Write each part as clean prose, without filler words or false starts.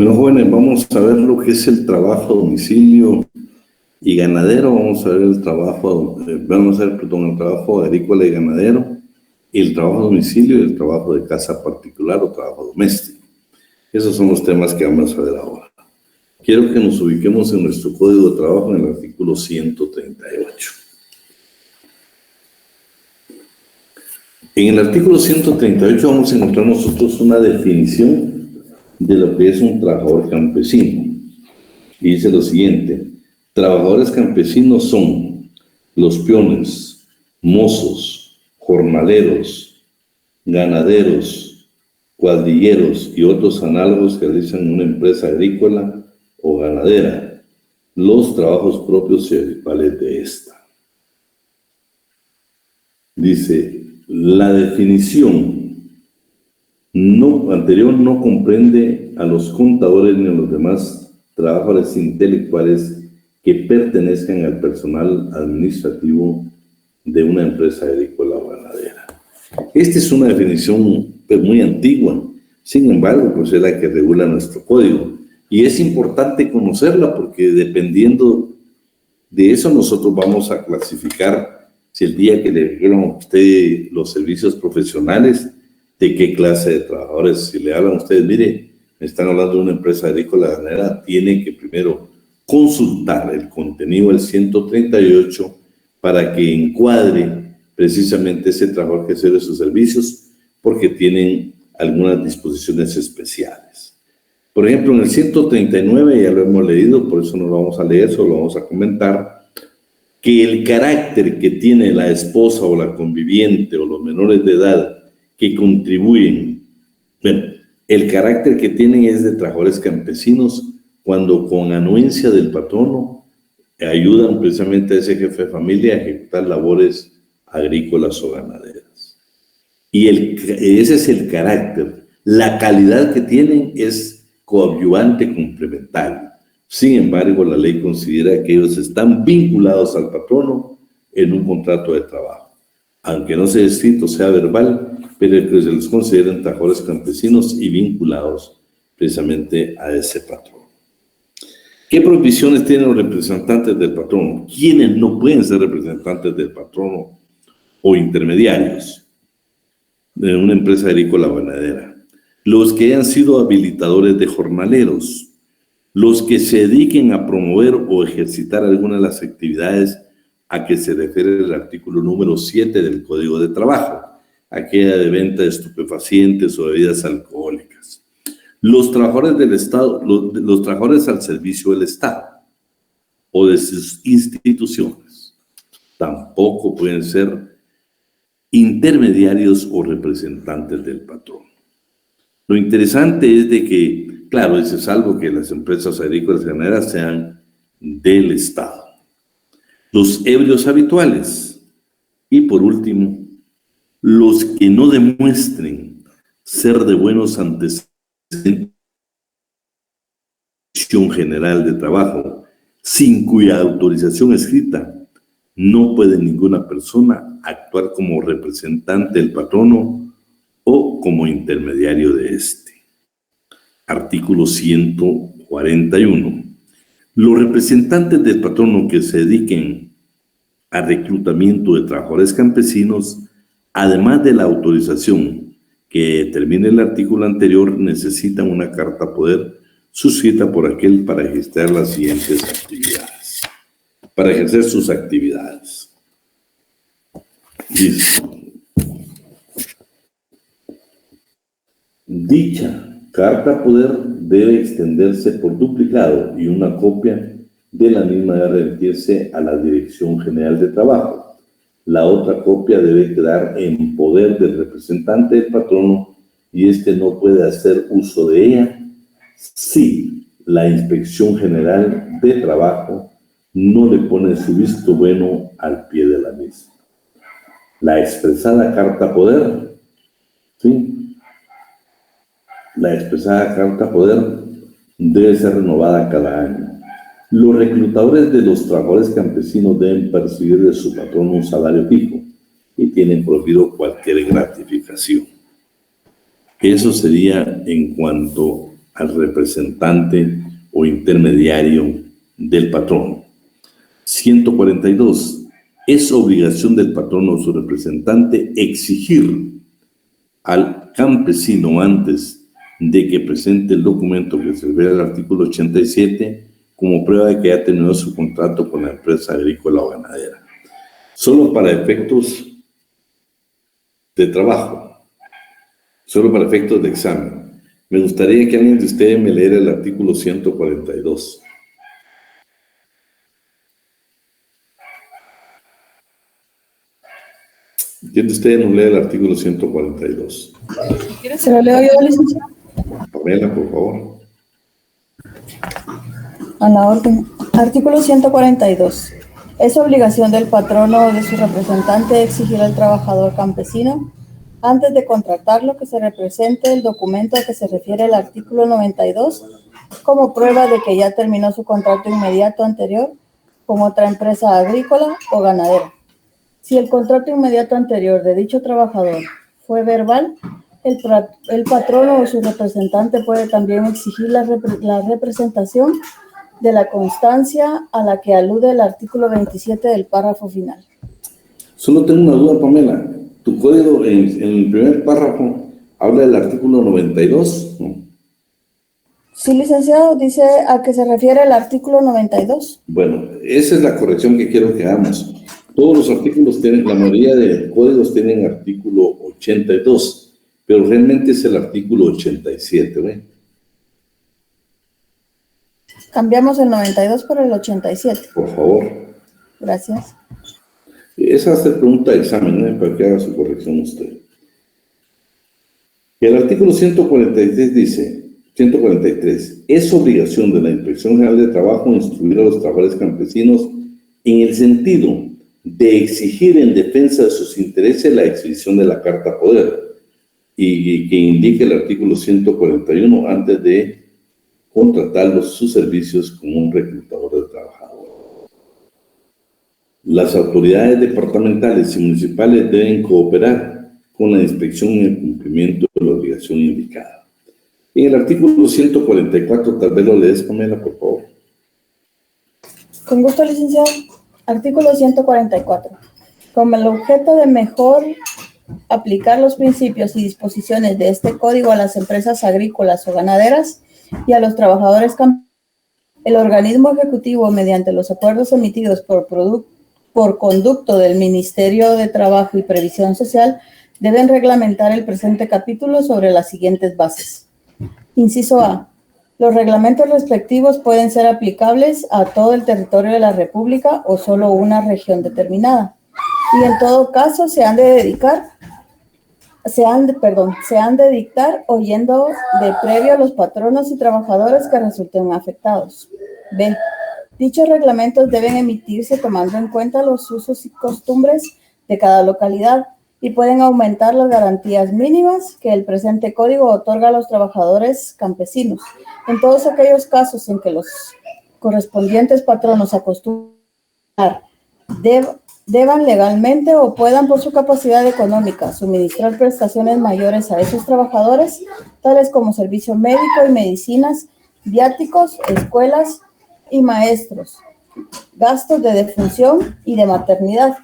Bueno, jóvenes, vamos a ver lo que es el trabajo a domicilio y ganadero. Vamos a ver el trabajo agrícola y ganadero, el trabajo a domicilio y el trabajo de casa particular o trabajo doméstico. Esos son los temas que vamos a ver ahora. Quiero que nos ubiquemos en nuestro Código de Trabajo en el artículo 138. En el artículo 138 vamos a encontrar nosotros una definición de lo que es un trabajador campesino. Y dice lo siguiente: trabajadores campesinos son los peones, mozos, jornaleros, ganaderos, cuadrilleros y otros análogos que realizan una empresa agrícola o ganadera, los trabajos propios y habituales de esta. Dice, la definición anterior no comprende a los contadores ni a los demás trabajadores intelectuales que pertenezcan al personal administrativo de una empresa agrícola o ganadera. Esta es una definición muy antigua, sin embargo, pues es la que regula nuestro código. Y es importante conocerla porque dependiendo de eso nosotros vamos a clasificar si el día que le dijeron a usted los servicios profesionales, de qué clase de trabajadores. Si le hablan a ustedes, mire, me están hablando de una empresa agrícola ganadera, tiene que primero consultar el contenido del 138 para que encuadre precisamente ese trabajador que sirve sus servicios, porque tienen algunas disposiciones especiales. Por ejemplo, en el 139, ya lo hemos leído, por eso no lo vamos a leer, solo lo vamos a comentar, que el carácter que tiene la esposa o la conviviente o los menores de edad que contribuyen, el carácter que tienen es de trabajadores campesinos cuando con anuencia del patrono ayudan precisamente a ese jefe de familia a ejecutar labores agrícolas o ganaderas. Y ese es el carácter. La calidad que tienen es coadyuvante complementario. Sin embargo, la ley considera que ellos están vinculados al patrono en un contrato de trabajo, aunque no sea escrito, sea verbal, pero que se les consideran trabajadores campesinos y vinculados precisamente a ese patrono. ¿Qué prohibiciones tienen los representantes del patrono? ¿Quiénes no pueden ser representantes del patrono o intermediarios de una empresa agrícola o ganadera? Los que hayan sido habilitadores de jornaleros, los que se dediquen a promover o ejercitar alguna de las actividades a que se refiere el artículo número 7 del Código de Trabajo, aquella de venta de estupefacientes o bebidas alcohólicas. Los trabajadores del Estado, los trabajadores al servicio del Estado o de sus instituciones, tampoco pueden ser intermediarios o representantes del patrón. Lo interesante es de que, claro, es salvo que las empresas agrícolas y ganaderas sean del Estado. Los ebrios habituales. Y por último, los que no demuestren ser de buenos antecedentes general de trabajo, sin cuya autorización escrita no puede ninguna persona actuar como representante del patrono o como intermediario de este. Artículo 141. Los representantes del patrono que se dediquen a reclutamiento de trabajadores campesinos, además de la autorización que determine el artículo anterior, necesitan una carta poder suscrita por aquel para ejercer las siguientes actividades. Para ejercer sus actividades. Dice, dicha carta poder debe extenderse por duplicado y una copia de la misma debe remitirse a la Dirección General de Trabajo. La otra copia debe quedar en poder del representante del patrono y éste no puede hacer uso de ella si la Inspección General de Trabajo no le pone su visto bueno al pie de la misma. La expresada carta poder, ¿sí? La expresada carta poder debe ser renovada cada año. Los reclutadores de los trabajadores campesinos deben percibir de su patrón un salario fijo y tienen prohibido cualquier gratificación. Eso sería en cuanto al representante o intermediario del patrón. 142. Es obligación del patrón o su representante exigir al campesino antes de que presente el documento que se refiere al artículo 87 como prueba de que ha terminado su contrato con la empresa agrícola o ganadera. Solo para efectos de trabajo, solo para efectos de examen. Me gustaría que alguien de ustedes me leyera el artículo 142. ¿Quién de ustedes nos lee el artículo 142? Se lo leo yo, licenciado. Pamela, por favor. A la orden. Artículo 142. Es obligación del patrono o de su representante exigir al trabajador campesino, antes de contratarlo, que se represente el documento a que se refiere el artículo 92 como prueba de que ya terminó su contrato inmediato anterior con otra empresa agrícola o ganadera. Si el contrato inmediato anterior de dicho trabajador fue verbal, el patrono o su representante puede también exigir la representación de la constancia a la que alude el artículo 27 del párrafo final. Solo tengo una duda, Pamela. ¿Tu código en el primer párrafo habla del artículo 92? ¿No? Sí, licenciado, dice a que se refiere el artículo 92. Bueno, esa es la corrección que quiero que hagamos. Todos los artículos tienen, la mayoría de códigos tienen artículo 82, pero realmente es el artículo 87, ¿ve? Cambiamos el 92 por el 87. Por favor. Gracias. Esa es la pregunta de examen, ¿eh? Para que haga su corrección usted. El artículo 143 dice, 143, es obligación de la Inspección General de Trabajo instruir a los trabajadores campesinos en el sentido de exigir en defensa de sus intereses la exhibición de la carta poder y que indique el artículo 141 antes de contratar sus servicios como un reclutador de trabajadores. Las autoridades departamentales y municipales deben cooperar con la inspección en el cumplimiento de la obligación indicada. En el artículo 144, tal vez lo lees, Pamela, por favor. Con gusto, licenciado. Artículo 144. Con el objeto de mejor aplicar los principios y disposiciones de este código a las empresas agrícolas o ganaderas y a los trabajadores campesinos, el organismo ejecutivo, mediante los acuerdos emitidos por conducto del Ministerio de Trabajo y Previsión Social, deben reglamentar el presente capítulo sobre las siguientes bases. Inciso A. Los reglamentos respectivos pueden ser aplicables a todo el territorio de la República o solo una región determinada. Y en todo caso se han de dictar oyendo de previo a los patronos y trabajadores que resulten afectados. B. Dichos reglamentos deben emitirse tomando en cuenta los usos y costumbres de cada localidad y pueden aumentar las garantías mínimas que el presente código otorga a los trabajadores campesinos. En todos aquellos casos en que los correspondientes patronos acostumbran deban legalmente o puedan por su capacidad económica suministrar prestaciones mayores a esos trabajadores, tales como servicio médico y medicinas, viáticos, escuelas y maestros, gastos de defunción y de maternidad.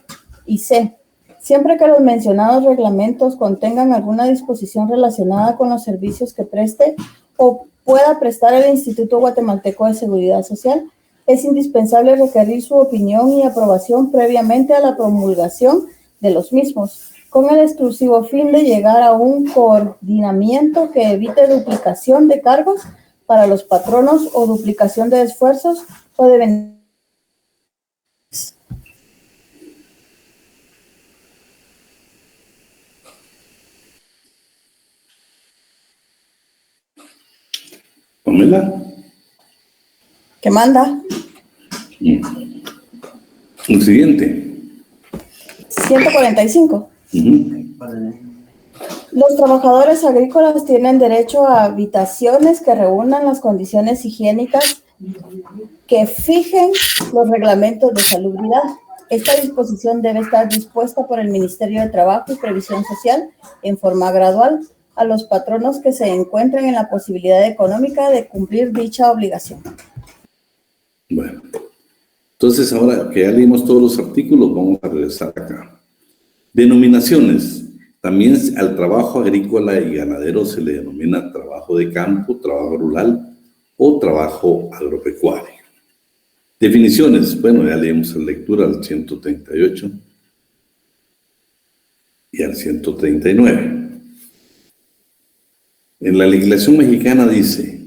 Y C. Siempre que los mencionados reglamentos contengan alguna disposición relacionada con los servicios que preste o pueda prestar el Instituto Guatemalteco de Seguridad Social, es indispensable requerir su opinión y aprobación previamente a la promulgación de los mismos, con el exclusivo fin de llegar a un coordinamiento que evite duplicación de cargos para los patronos o duplicación de esfuerzos o de beneficios. Pamela. ¿Qué manda? El siguiente. 145. Los trabajadores agrícolas tienen derecho a habitaciones que reúnan las condiciones higiénicas que fijen los reglamentos de salubridad. Esta disposición debe estar dispuesta por el Ministerio de Trabajo y Previsión Social en forma gradual, a los patronos que se encuentren en la posibilidad económica de cumplir dicha obligación. Bueno, entonces ahora que ya leímos todos los artículos, vamos a regresar acá. Denominaciones. También al trabajo agrícola y ganadero se le denomina trabajo de campo, trabajo rural o trabajo agropecuario. Definiciones. Bueno, ya leímos en lectura al 138 y al 139. En la legislación mexicana dice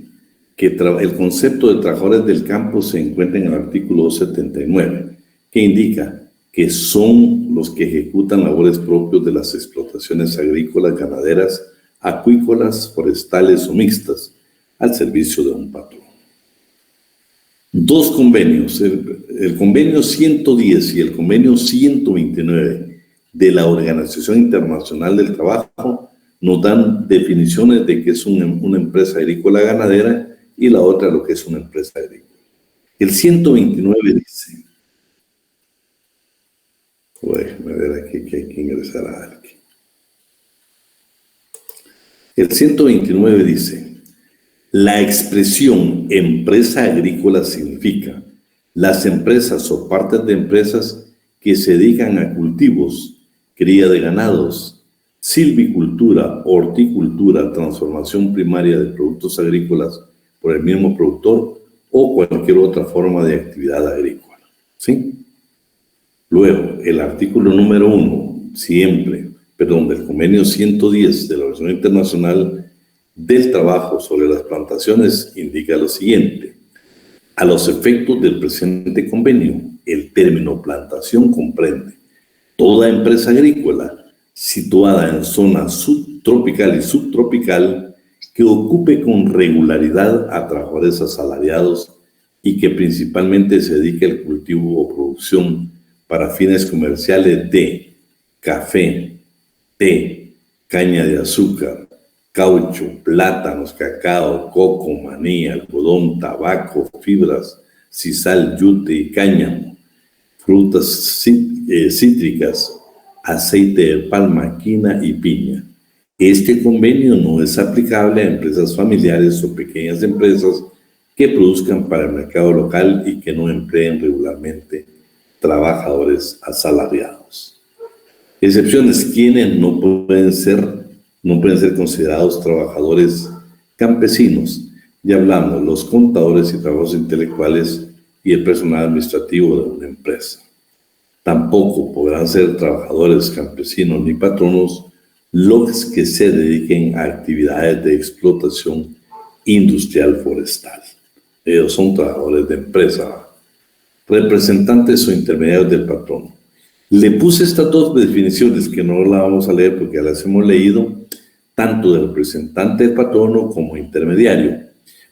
que el concepto de trabajadores del campo se encuentra en el artículo 279, que indica que son los que ejecutan labores propios de las explotaciones agrícolas, ganaderas, acuícolas, forestales o mixtas, al servicio de un patrón. Dos convenios, el convenio 110 y el convenio 129 de la Organización Internacional del Trabajo nos dan definiciones de qué es una empresa agrícola ganadera y la otra lo que es una empresa agrícola. El 129 dice, déjame ver aquí que hay que ingresar a alguien. El 129 dice, la expresión empresa agrícola significa las empresas o partes de empresas que se dedican a cultivos, cría de ganados, silvicultura, horticultura, transformación primaria de productos agrícolas por el mismo productor o cualquier otra forma de actividad agrícola. ¿Sí? Luego, el artículo número 1, del convenio 110 de la Organización Internacional del Trabajo sobre las plantaciones indica lo siguiente. A los efectos del presente convenio, el término plantación comprende toda empresa agrícola situada en zona subtropical y subtropical que ocupe con regularidad a trabajadores asalariados y que principalmente se dedique al cultivo o producción para fines comerciales de café, té, caña de azúcar, caucho, plátanos, cacao, coco, maní, algodón, tabaco, fibras, sisal, yute y cáñamo, frutas cítricas, aceite de palma, quina y piña. Este convenio no es aplicable a empresas familiares o pequeñas empresas que produzcan para el mercado local y que no empleen regularmente trabajadores asalariados. Excepciones, quienes no pueden ser considerados trabajadores campesinos. Ya hablamos, los contadores y trabajadores intelectuales y el personal administrativo de una empresa. Tampoco podrán ser trabajadores campesinos ni patronos los que se dediquen a actividades de explotación industrial forestal. Ellos son trabajadores de empresa, representantes o intermediarios del patrón. Le puse estas dos definiciones que no la vamos a leer porque ya las hemos leído, tanto de representante del patrono como intermediario,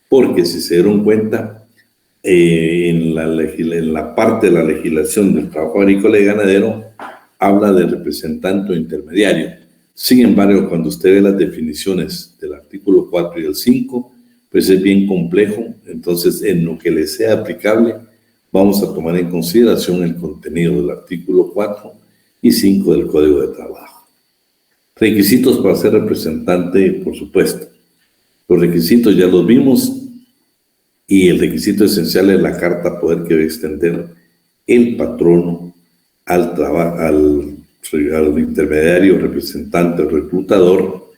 porque si se dieron cuenta, en la parte de la legislación del trabajo agrícola y ganadero habla de representante o intermediario. Sin embargo, cuando usted ve las definiciones del artículo 4 y el 5, pues es bien complejo. Entonces, en lo que le sea aplicable, vamos a tomar en consideración el contenido del artículo 4 y 5 del Código de Trabajo. Requisitos para ser representante, por supuesto. Los requisitos ya los vimos y el requisito esencial es la carta poder que debe extender el patrono al intermediario, representante o reclutador,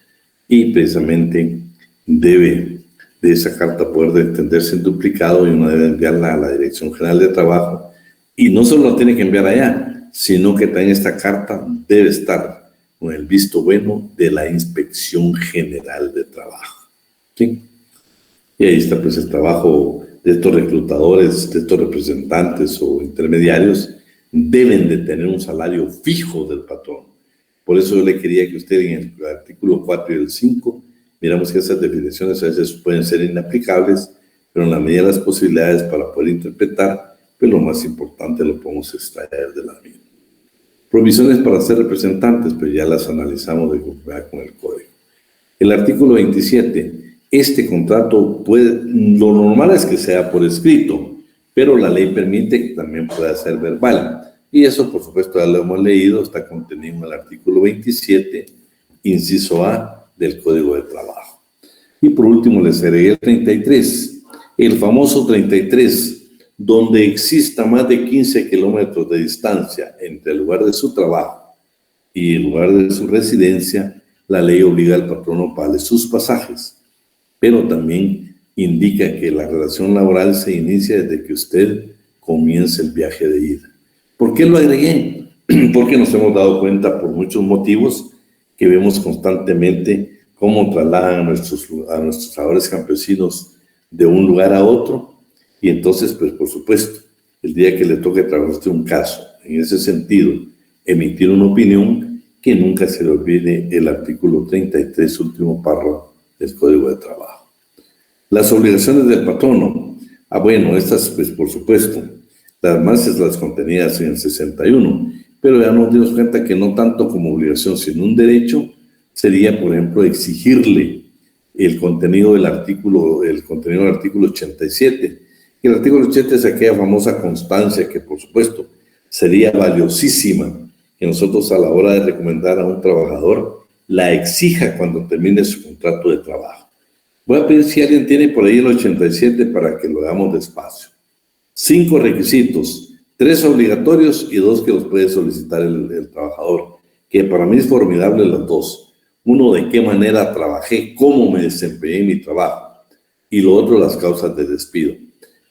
y precisamente debe de esa carta poder de extenderse en duplicado y uno debe enviarla a la Dirección General de Trabajo, y no solo la tiene que enviar allá, sino que también esta carta debe estar con el visto bueno de la Inspección General de Trabajo. ¿Sí? Y ahí está pues el trabajo de estos reclutadores, de estos representantes o intermediarios, deben de tener un salario fijo del patrón. Por eso yo le quería que usted en el artículo 4 y el 5, miramos que esas definiciones a veces pueden ser inaplicables, pero en la medida de las posibilidades para poder interpretar, pues lo más importante lo podemos extraer de la misma. Provisiones para ser representantes, pues ya las analizamos de conformidad con el código. El artículo 27, este contrato lo normal es que sea por escrito, pero la ley permite que también pueda ser verbal. Y eso, por supuesto, ya lo hemos leído, está contenido en el artículo 27, inciso A, del Código de Trabajo. Y por último les agregué el 33, el famoso 33, donde exista más de 15 kilómetros de distancia entre el lugar de su trabajo y el lugar de su residencia, la ley obliga al patrono a pagarle sus pasajes, pero también indica que la relación laboral se inicia desde que usted comience el viaje de ida. ¿Por qué lo agregué? Porque nos hemos dado cuenta por muchos motivos que vemos constantemente cómo trasladan a nuestros trabajadores campesinos de un lugar a otro, y entonces, pues por supuesto, el día que le toque tratarse un caso, en ese sentido, emitir una opinión, que nunca se le olvide el artículo 33, último párrafo del Código de Trabajo. Las obligaciones del patrono. Bueno, estas, pues por supuesto, las más las contenidas en el 61, pero ya nos dimos cuenta que no tanto como obligación, sino un derecho, sería, por ejemplo, exigirle el contenido del artículo 87. Y el artículo 80 es aquella famosa constancia que, por supuesto, sería valiosísima que nosotros a la hora de recomendar a un trabajador la exija cuando termine su contrato de trabajo. Voy a pedir si alguien tiene por ahí el 87 para que lo hagamos despacio. 5 requisitos, 3 obligatorios y 2 que los puede solicitar el trabajador, que para mí es formidable los 2. Uno, de qué manera trabajé, cómo me desempeñé en mi trabajo, y lo otro, las causas de despido.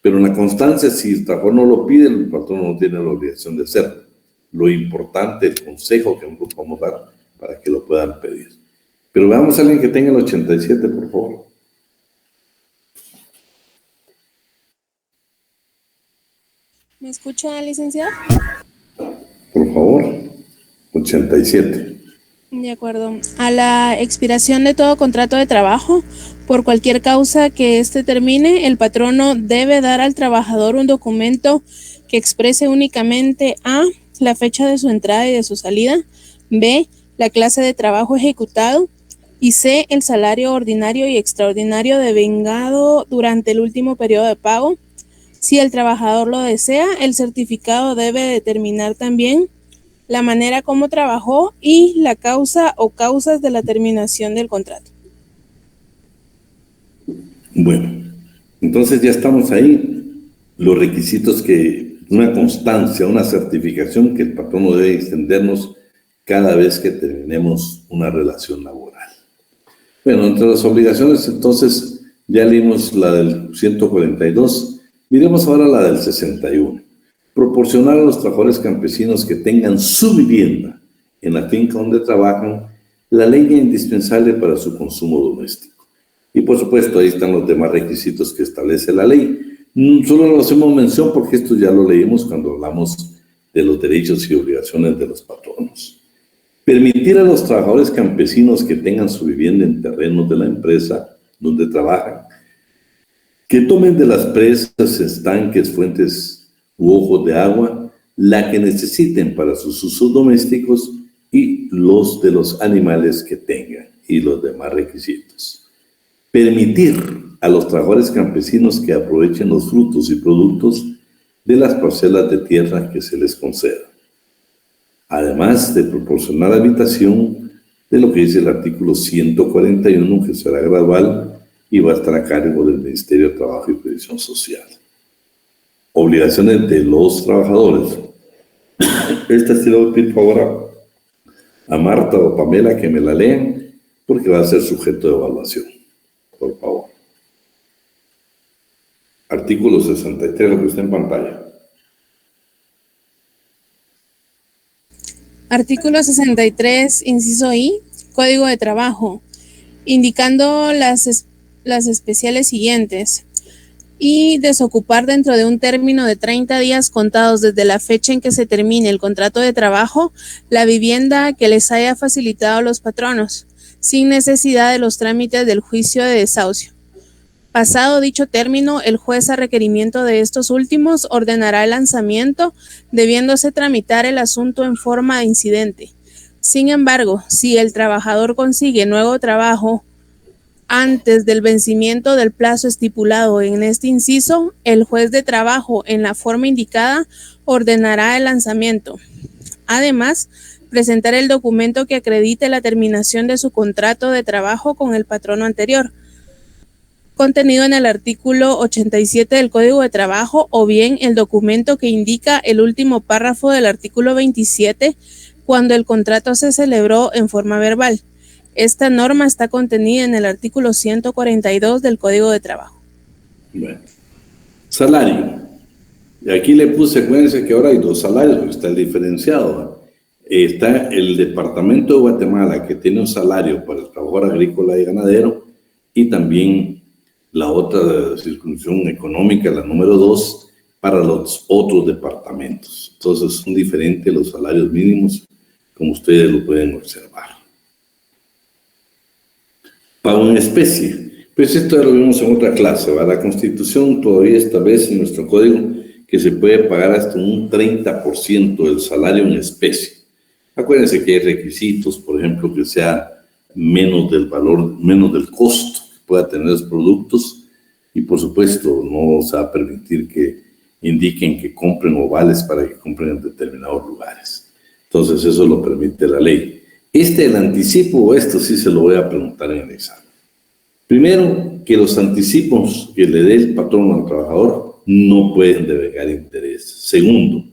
Pero en la constancia, si el trabajador no lo pide, el patrón no tiene la obligación de hacerlo. Lo importante, el consejo que nosotros podemos dar para que lo puedan pedir. Pero veamos a alguien que tenga el 87, por favor. ¿Me escucha, licenciado? Por favor, 87. De acuerdo. A la expiración de todo contrato de trabajo, por cualquier causa que éste termine, el patrono debe dar al trabajador un documento que exprese únicamente a. la fecha de su entrada y de su salida, b. la clase de trabajo ejecutado, y c. el salario ordinario y extraordinario devengado durante el último periodo de pago. Si el trabajador lo desea, el certificado debe determinar también la manera como trabajó y la causa o causas de la terminación del contrato. Bueno, entonces ya estamos ahí. Los requisitos que una constancia, una certificación que el patrono debe extendernos cada vez que terminemos una relación laboral. Bueno, entre las obligaciones, entonces, ya leímos la del 142. Miremos ahora la del 61. Proporcionar a los trabajadores campesinos que tengan su vivienda en la finca donde trabajan la leña indispensable para su consumo doméstico. Y por supuesto, ahí están los demás requisitos que establece la ley. Solo lo hacemos mención porque esto ya lo leímos cuando hablamos de los derechos y obligaciones de los patronos. Permitir a los trabajadores campesinos que tengan su vivienda en terrenos de la empresa donde trabajan, que tomen de las presas, estanques, fuentes u ojos de agua, la que necesiten para sus usos domésticos y los de los animales que tengan, y los demás requisitos. Permitir a los trabajadores campesinos que aprovechen los frutos y productos de las parcelas de tierra que se les conceda, además de proporcionar habitación, de lo que dice el artículo 141, que será gradual y va a estar a cargo del Ministerio de Trabajo y Previsión Social. Obligaciones de los trabajadores. Esta sí le voy a pedir favor a Marta o Pamela que me la lean, porque va a ser sujeto de evaluación. Por favor. Artículo 63, lo que está en pantalla. Artículo 63, inciso I, Código de Trabajo, indicando las especiales siguientes: y desocupar dentro de un término de 30 días contados desde la fecha en que se termine el contrato de trabajo la vivienda que les haya facilitado los patronos, sin necesidad de los trámites del juicio de desahucio. Pasado dicho término, el juez, a requerimiento de estos últimos, ordenará el lanzamiento, debiéndose tramitar el asunto en forma de incidente. Sin embargo, si el trabajador consigue nuevo trabajo antes del vencimiento del plazo estipulado en este inciso, el juez de trabajo, en la forma indicada, ordenará el lanzamiento. Además, presentar el documento que acredite la terminación de su contrato de trabajo con el patrono anterior, contenido en el artículo 87 del Código de Trabajo, o bien el documento que indica el último párrafo del artículo 27 cuando el contrato se celebró en forma verbal. Esta norma está contenida en el artículo 142 del Código de Trabajo. Bueno. Salario. Y aquí le puse, acuérdense que ahora hay dos salarios, porque está el diferenciado, ¿no? Está el Departamento de Guatemala, que tiene un salario para el trabajador agrícola y ganadero, y también la otra circunscripción económica, la número 2, para los otros departamentos. Entonces son diferentes los salarios mínimos, como ustedes lo pueden observar. Pago en especie. Pues esto ya lo vimos en otra clase, ¿va? La Constitución todavía establece en nuestro código que se puede pagar hasta un 30% del salario en especie. Acuérdense que hay requisitos, por ejemplo, que sea menos del valor, menos del costo que pueda tener los productos, y por supuesto no se va a permitir que indiquen que compren ovales para que compren en determinados lugares. Entonces eso lo permite la ley. El anticipo, esto sí se lo voy a preguntar en el examen. Primero, que los anticipos que le dé el patrón al trabajador no pueden devengar interés. Segundo,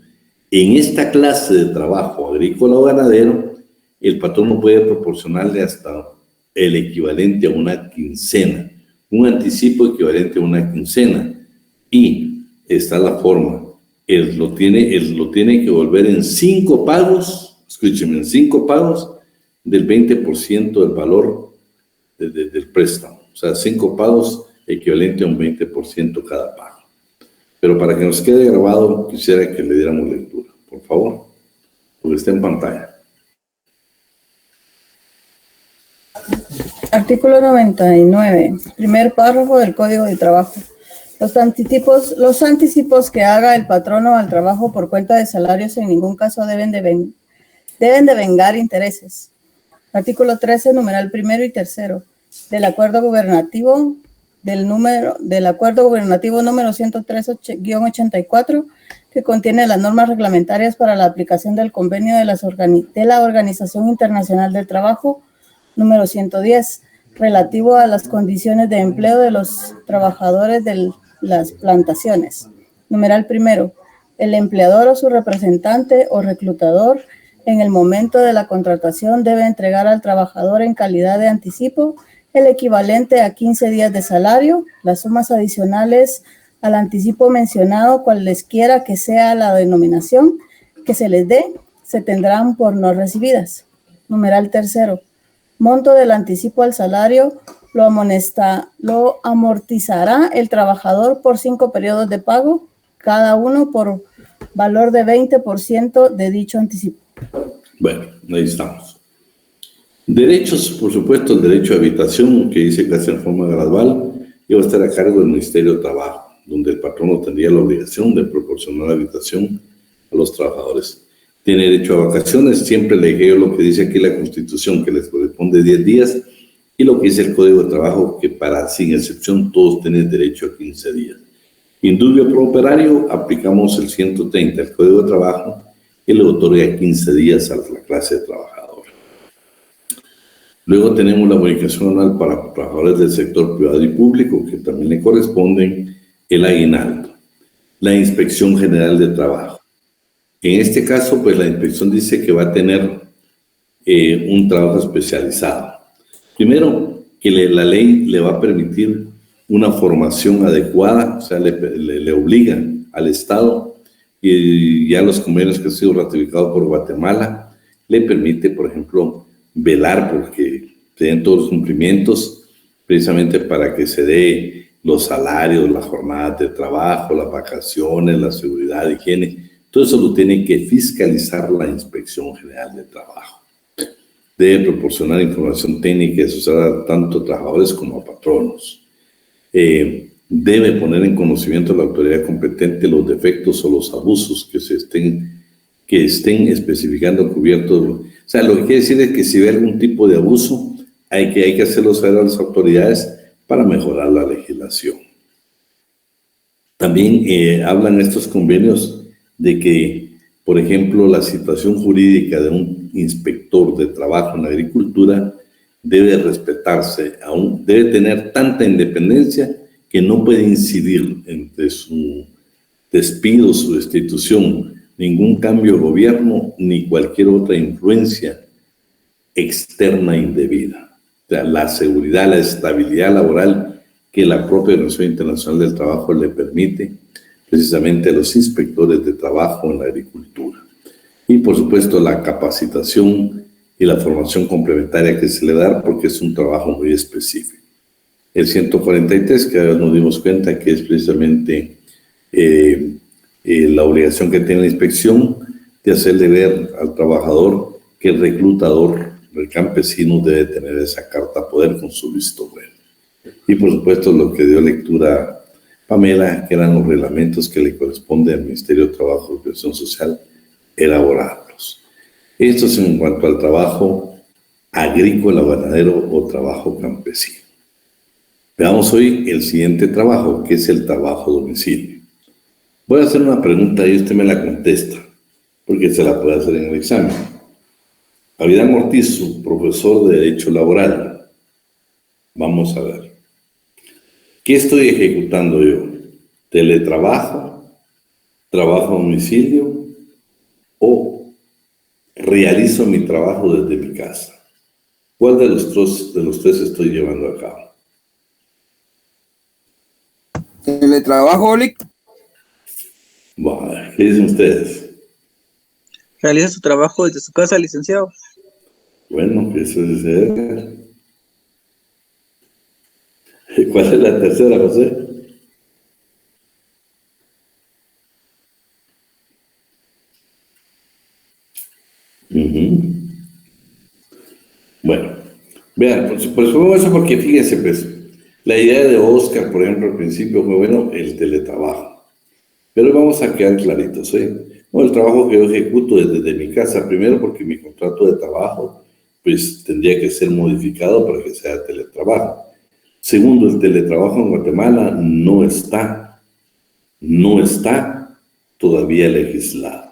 en esta clase de trabajo agrícola o ganadero, el patrón no puede proporcionarle hasta el equivalente a una quincena, un anticipo equivalente a una quincena. Y está la forma, él lo tiene que volver en 5 pagos, escúcheme, en 5 pagos del 20% del valor del préstamo. O sea, 5 pagos equivalente a un 20% cada pago. Pero para que nos quede grabado, quisiera que le diéramos lectura, por favor, porque está en pantalla. Artículo 99, primer párrafo del Código de Trabajo. Los anticipos que haga el patrono al trabajo por cuenta de salarios en ningún caso deben devengar intereses. Artículo 13, numeral primero y tercero del Acuerdo Gubernativo número 103-84, que contiene las normas reglamentarias para la aplicación del convenio de la Organización Internacional del Trabajo número 110, relativo a las condiciones de empleo de los trabajadores de las plantaciones. Numeral primero, el empleador o su representante o reclutador en el momento de la contratación debe entregar al trabajador en calidad de anticipo el equivalente a 15 días de salario, las sumas adicionales al anticipo mencionado, cualesquiera que sea la denominación que se les dé, se tendrán por no recibidas. Numeral tercero, monto del anticipo al salario lo amortizará el trabajador por 5 periodos de pago, cada uno por valor de 20% de dicho anticipo. Bueno, ahí estamos. Derechos, por supuesto, el derecho a habitación, que dice que hace en forma gradual, y va a estar a cargo del Ministerio de Trabajo, donde el patrono tendría la obligación de proporcionar habitación a los trabajadores. Tiene derecho a vacaciones, siempre le dije yo lo que dice aquí la Constitución, que les corresponde 10 días, y lo que dice el Código de Trabajo, que sin excepción todos tienen derecho a 15 días. Indubio pro operario, aplicamos el 130 del Código de Trabajo, y le otorga 15 días a la clase de trabajador. Luego tenemos la bonificación anual para trabajadores del sector privado y público, que también le corresponden el aguinaldo. La Inspección General de Trabajo. En este caso, pues la inspección dice que va a tener un trabajo especializado. Primero, que la ley le va a permitir una formación adecuada, o sea, le obligan al Estado, y ya los convenios que han sido ratificados por Guatemala, le permite, por ejemplo, velar porque se den todos los cumplimientos, precisamente para que se dé los salarios, las jornadas de trabajo, las vacaciones, la seguridad, higiene. Todo eso lo tiene que fiscalizar la Inspección General de Trabajo. Debe proporcionar información técnica y asociada tanto a trabajadores como a patronos. Debe poner en conocimiento a la autoridad competente los defectos o los abusos que estén especificando cubiertos. O sea, lo que quiere decir es que si ve algún tipo de abuso, hay que hacerlo saber a las autoridades para mejorar la legislación. También hablan estos convenios de que Por ejemplo, la situación jurídica de un inspector de trabajo en agricultura debe respetarse, debe tener tanta independencia que no puede incidir entre su despido, su destitución, ningún cambio de gobierno ni cualquier otra influencia externa indebida. O sea, la seguridad, la estabilidad laboral que la propia Organización Internacional del Trabajo le permite precisamente a los inspectores de trabajo en la agricultura. Y por supuesto la capacitación y la formación complementaria que se le da porque es un trabajo muy específico. El 143, que ahora nos dimos cuenta que es precisamente la obligación que tiene la inspección de hacerle ver al trabajador que el reclutador, el campesino, debe tener esa carta poder con su visto bueno. Y por supuesto lo que dio lectura Pamela, que eran los reglamentos que le corresponde al Ministerio de Trabajo y Previsión Social elaborarlos. Esto es en cuanto al trabajo agrícola, ganadero o trabajo campesino. Veamos hoy el siguiente trabajo, que es el trabajo a domicilio. Voy a hacer una pregunta y usted me la contesta, porque se la puede hacer en el examen. Avidán Ortiz, su profesor de Derecho Laboral. Vamos a ver. ¿Qué estoy ejecutando yo? ¿Teletrabajo? ¿Trabajo a domicilio? ¿O realizo mi trabajo desde mi casa? ¿Cuál de los tres estoy llevando a cabo? Teletrabajo, Olic. Bueno, ¿qué dicen ustedes? Realiza su trabajo desde su casa, licenciado. Bueno, eso es Edgar. ¿Cuál es la tercera, José? Bueno, vean, pues supongo eso porque fíjense, pues, la idea de Oscar, por ejemplo, al principio fue, bueno, el teletrabajo. Pero vamos a quedar claritos, ¿eh? Bueno, el trabajo que yo ejecuto es desde mi casa, primero porque mi contrato de trabajo, pues, tendría que ser modificado para que sea teletrabajo. Segundo, el teletrabajo en Guatemala no está todavía legislado.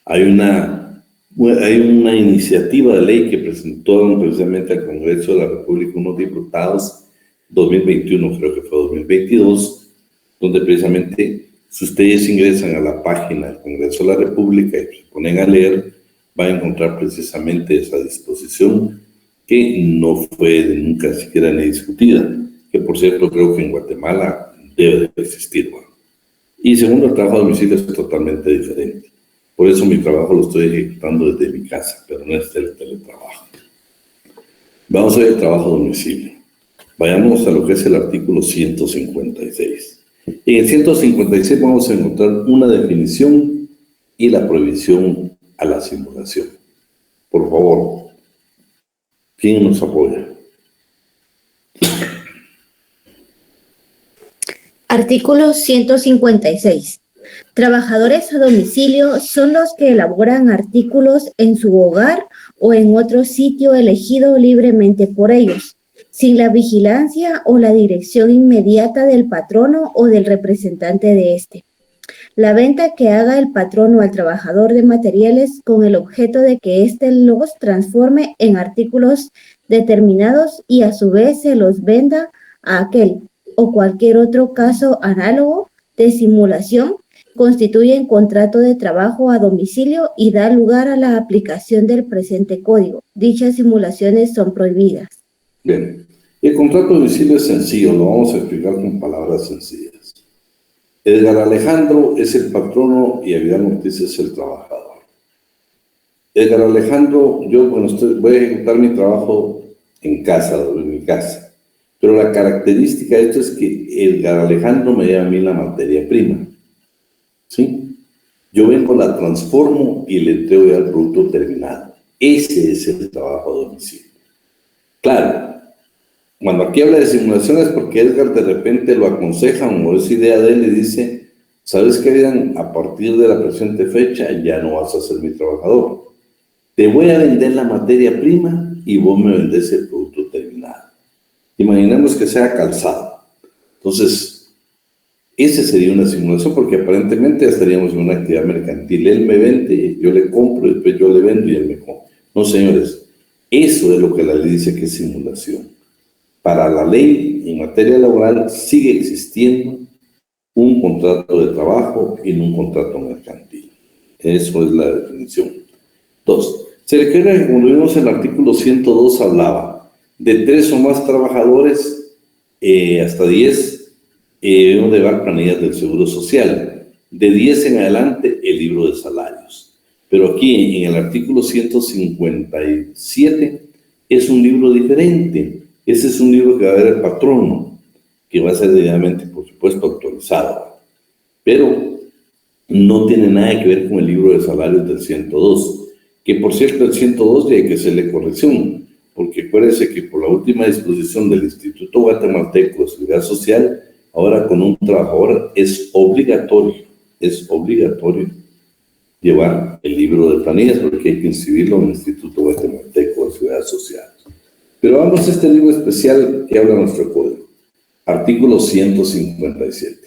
Hay una iniciativa de ley que presentó precisamente al Congreso de la República unos diputados, 2021, creo que fue 2022, donde precisamente, si ustedes ingresan a la página del Congreso de la República y se ponen a leer, van a encontrar precisamente esa disposición que no fue nunca siquiera ni discutida, que por cierto creo que en Guatemala debe de existir. Bueno. Y segundo, el trabajo a domicilio es totalmente diferente. Por eso mi trabajo lo estoy ejecutando desde mi casa, pero no es el teletrabajo. Vamos a ver el trabajo a domicilio. Vayamos a lo que es el artículo 156. En el 156 vamos a encontrar una definición y la prohibición a la simulación. Por favor, ¿quién nos apoya? Artículo 156. Trabajadores a domicilio son los que elaboran artículos en su hogar o en otro sitio elegido libremente por ellos, sin la vigilancia o la dirección inmediata del patrono o del representante de éste. La venta que haga el patrono al trabajador de materiales con el objeto de que éste los transforme en artículos determinados y a su vez se los venda a aquel o cualquier otro caso análogo de simulación constituyen contrato de trabajo a domicilio y da lugar a la aplicación del presente código. Dichas simulaciones son prohibidas. Bien, el contrato a domicilio es sencillo, lo vamos a explicar con palabras sencillas. Edgar Alejandro es el patrono y Avidán Ortiz es el trabajador. Edgar Alejandro, yo voy a ejecutar mi trabajo en casa, en mi casa. Pero la característica de esto es que Edgar Alejandro me da a mí la materia prima. ¿Sí? Yo vengo, la transformo y le entrego ya el producto terminado. Ese es el trabajo a domicilio. Claro, cuando aquí habla de simulación es porque Edgar de repente lo aconseja o es idea de él y dice, ¿sabes qué, Edgar? A partir de la presente fecha ya no vas a ser mi trabajador. Te voy a vender la materia prima y vos me vendés el producto terminado. Imaginemos que sea calzado. Entonces, Ese sería una simulación, porque aparentemente estaríamos en una actividad mercantil. Él me vende, yo le compro, después yo le vendo y él me compra. No, señores, eso es lo que la ley dice que es simulación. Para la ley en materia laboral sigue existiendo un contrato de trabajo y no un contrato mercantil. Eso es la definición. 2. Se requiere que, como vimos en el artículo 102, hablaba de 3 o más trabajadores, hasta 10, debemos llevar planillas del Seguro Social. De 10 en adelante, el libro de salarios. Pero aquí, en el artículo 157, es un libro diferente. Ese es un libro que va a ver el patrono, que va a ser debidamente, por supuesto, actualizado. Pero no tiene nada que ver con el libro de salarios del 102. Que, por cierto, el 102 ya hay que hacerle corrección, porque acuérdense que por la última disposición del Instituto Guatemalteco de Seguridad Social, ahora con un trabajador es obligatorio llevar el libro de planillas, porque hay que inscribirlo en el Instituto Guatemalteco de Seguridad Social. Pero vamos a este libro especial que habla nuestro código. Artículo 157.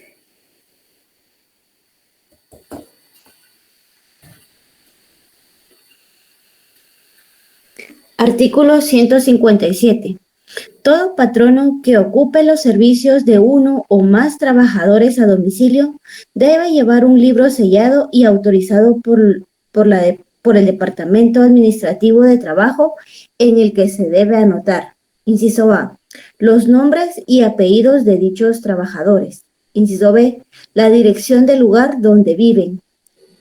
Artículo 157. Todo patrono que ocupe los servicios de uno o más trabajadores a domicilio debe llevar un libro sellado y autorizado por el Departamento Administrativo de Trabajo en el que se debe anotar. Inciso A. Los nombres y apellidos de dichos trabajadores. Inciso B. La dirección del lugar donde viven.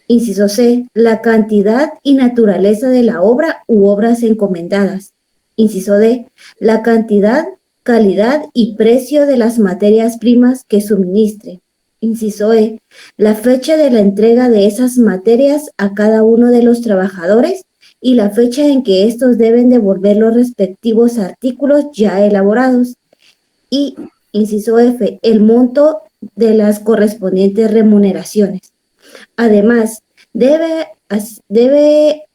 Inciso C. La cantidad y naturaleza de la obra u obras encomendadas. Inciso D. La cantidad, calidad y precio de las materias primas que suministre. Inciso E. La fecha de la entrega de esas materias a cada uno de los trabajadores y la fecha en que estos deben devolver los respectivos artículos ya elaborados. Y, inciso F. El monto de las correspondientes remuneraciones. Además, debe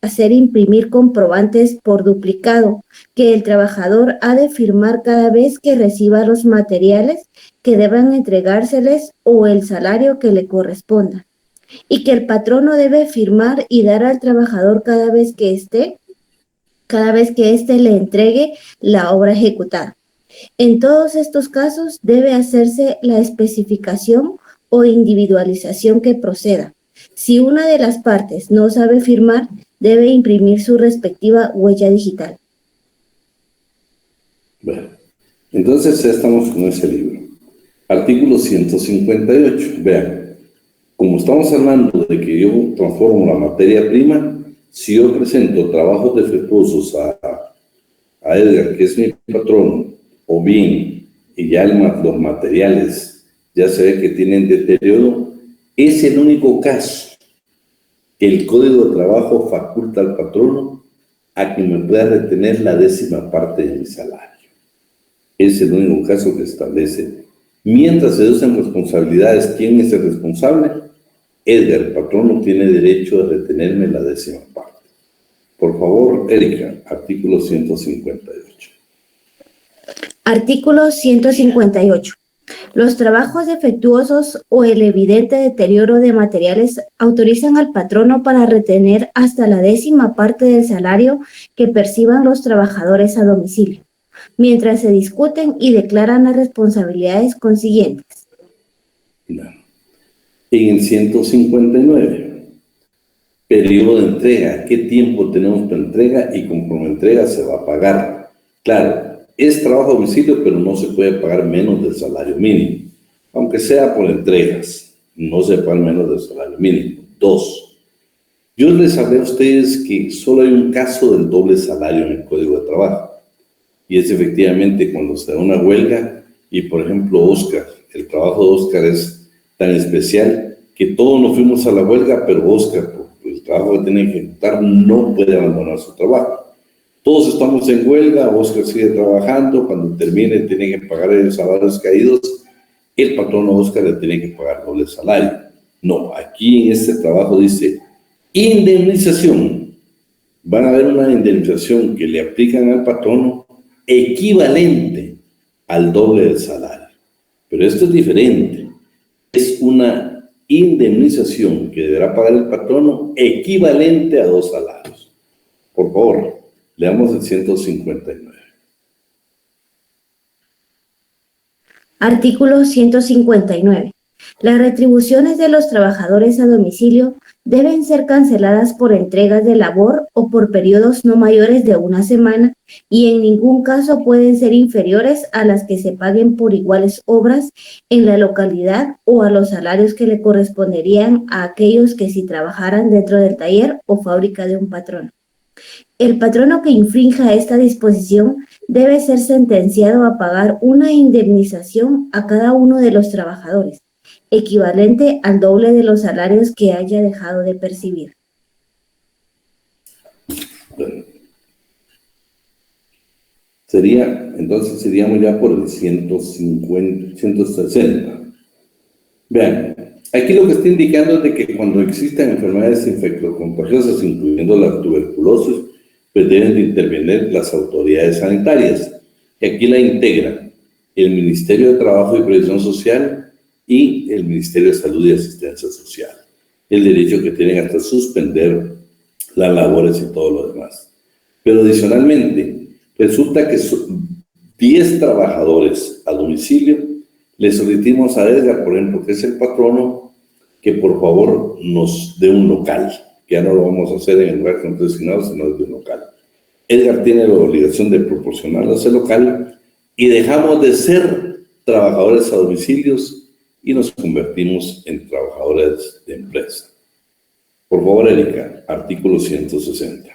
hacer imprimir comprobantes por duplicado que el trabajador ha de firmar cada vez que reciba los materiales que deban entregárseles o el salario que le corresponda, y que el patrono debe firmar y dar al trabajador cada vez que éste le entregue la obra ejecutada. En todos estos casos debe hacerse la especificación o individualización que proceda. Si una de las partes no sabe firmar, debe imprimir su respectiva huella digital. Bueno, entonces ya estamos con ese libro. Artículo 158. Vean, como estamos hablando de que yo transformo la materia prima, si yo presento trabajos defectuosos a Edgar, que es mi patrón, o bien, y ya los materiales ya se ve que tienen deterioro, es el único caso que el Código de Trabajo faculta al patrono a que me pueda retener la 10ª parte de mi salario. Es el único caso que establece. Mientras se usan responsabilidades, ¿quién es el responsable? Edgar, el patrono, tiene derecho a retenerme la 10ª parte. Por favor, Erika, artículo 158. Artículo 158. Los trabajos defectuosos o el evidente deterioro de materiales autorizan al patrono para retener hasta la 10ª parte del salario que perciban los trabajadores a domicilio, mientras se discuten y declaran las responsabilidades consiguientes. En el 159, periodo de entrega. ¿Qué tiempo tenemos para entrega y conforme entrega se va a pagar? Claro, es trabajo a domicilio, pero no se puede pagar menos del salario mínimo, aunque sea por entregas, no se paga menos del salario mínimo. 2. Yo les hablé a ustedes que solo hay un caso del doble salario en el Código de Trabajo, y es efectivamente cuando se da una huelga y, por ejemplo, Oscar, el trabajo de Oscar es tan especial que todos nos fuimos a la huelga, pero Oscar, por el trabajo que tiene que ejecutar, no puede abandonar su trabajo. Todos estamos en huelga, Oscar sigue trabajando, cuando termine tiene que pagar los salarios caídos, el patrono Oscar le tiene que pagar doble salario. No, aquí en este trabajo dice indemnización. Van a haber una indemnización que le aplican al patrono equivalente al doble del salario. Pero esto es diferente. es una indemnización que deberá pagar el patrono equivalente a 2 salarios. Por favor, leamos el 159. Artículo 159. Las retribuciones de los trabajadores a domicilio deben ser canceladas por entregas de labor o por periodos no mayores de 1 semana y en ningún caso pueden ser inferiores a las que se paguen por iguales obras en la localidad o a los salarios que le corresponderían a aquellos que si trabajaran dentro del taller o fábrica de un patrono. El patrono que infrinja esta disposición debe ser sentenciado a pagar una indemnización a cada uno de los trabajadores, equivalente al doble de los salarios que haya dejado de percibir. Bueno, entonces seríamos ya por el 160. Vean, aquí lo que está indicando es de que cuando existan enfermedades infectocontagiosas, incluyendo la tuberculosis, pues deben de intervenir las autoridades sanitarias, que aquí la integran el Ministerio de Trabajo y Previsión Social y el Ministerio de Salud y Asistencia Social. El derecho que tienen hasta suspender las labores y todo lo demás. Pero adicionalmente, resulta que 10 trabajadores a domicilio, le solicitamos a Edgar, por ejemplo, que es el patrono, que por favor nos dé un local, que ya no lo vamos a hacer en el lugar que nos designado, sino desde un local. Edgar tiene la obligación de proporcionarnos ese local y dejamos de ser trabajadores a domicilios y nos convertimos en trabajadores de empresa. Por favor, Erika, artículo 160.